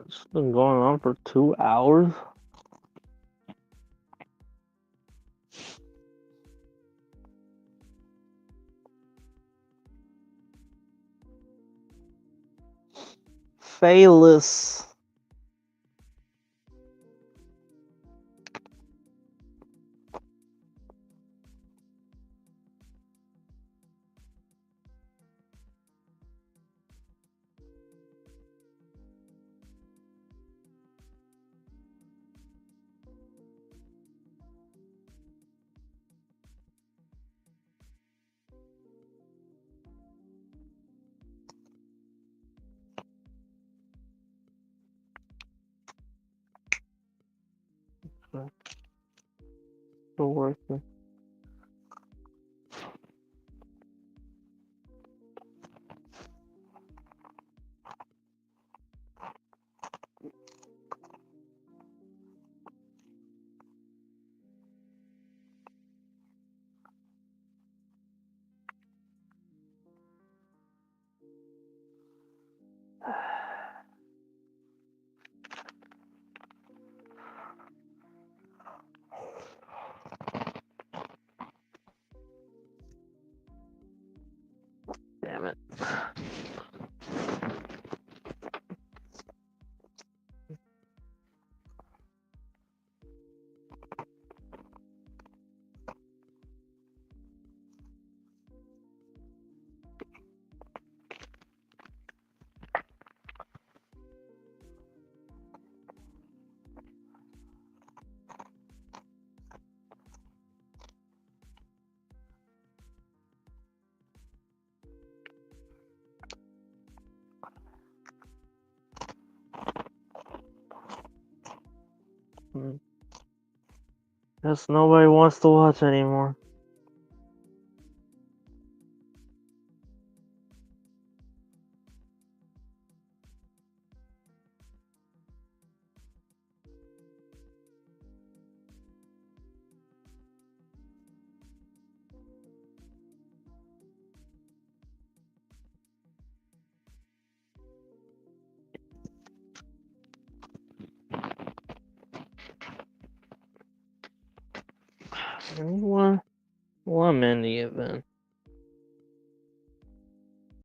A: It's been going on for 2 hours. Failus. Still working. Damn it. Guess nobody wants to watch anymore. Well, I'm in the event.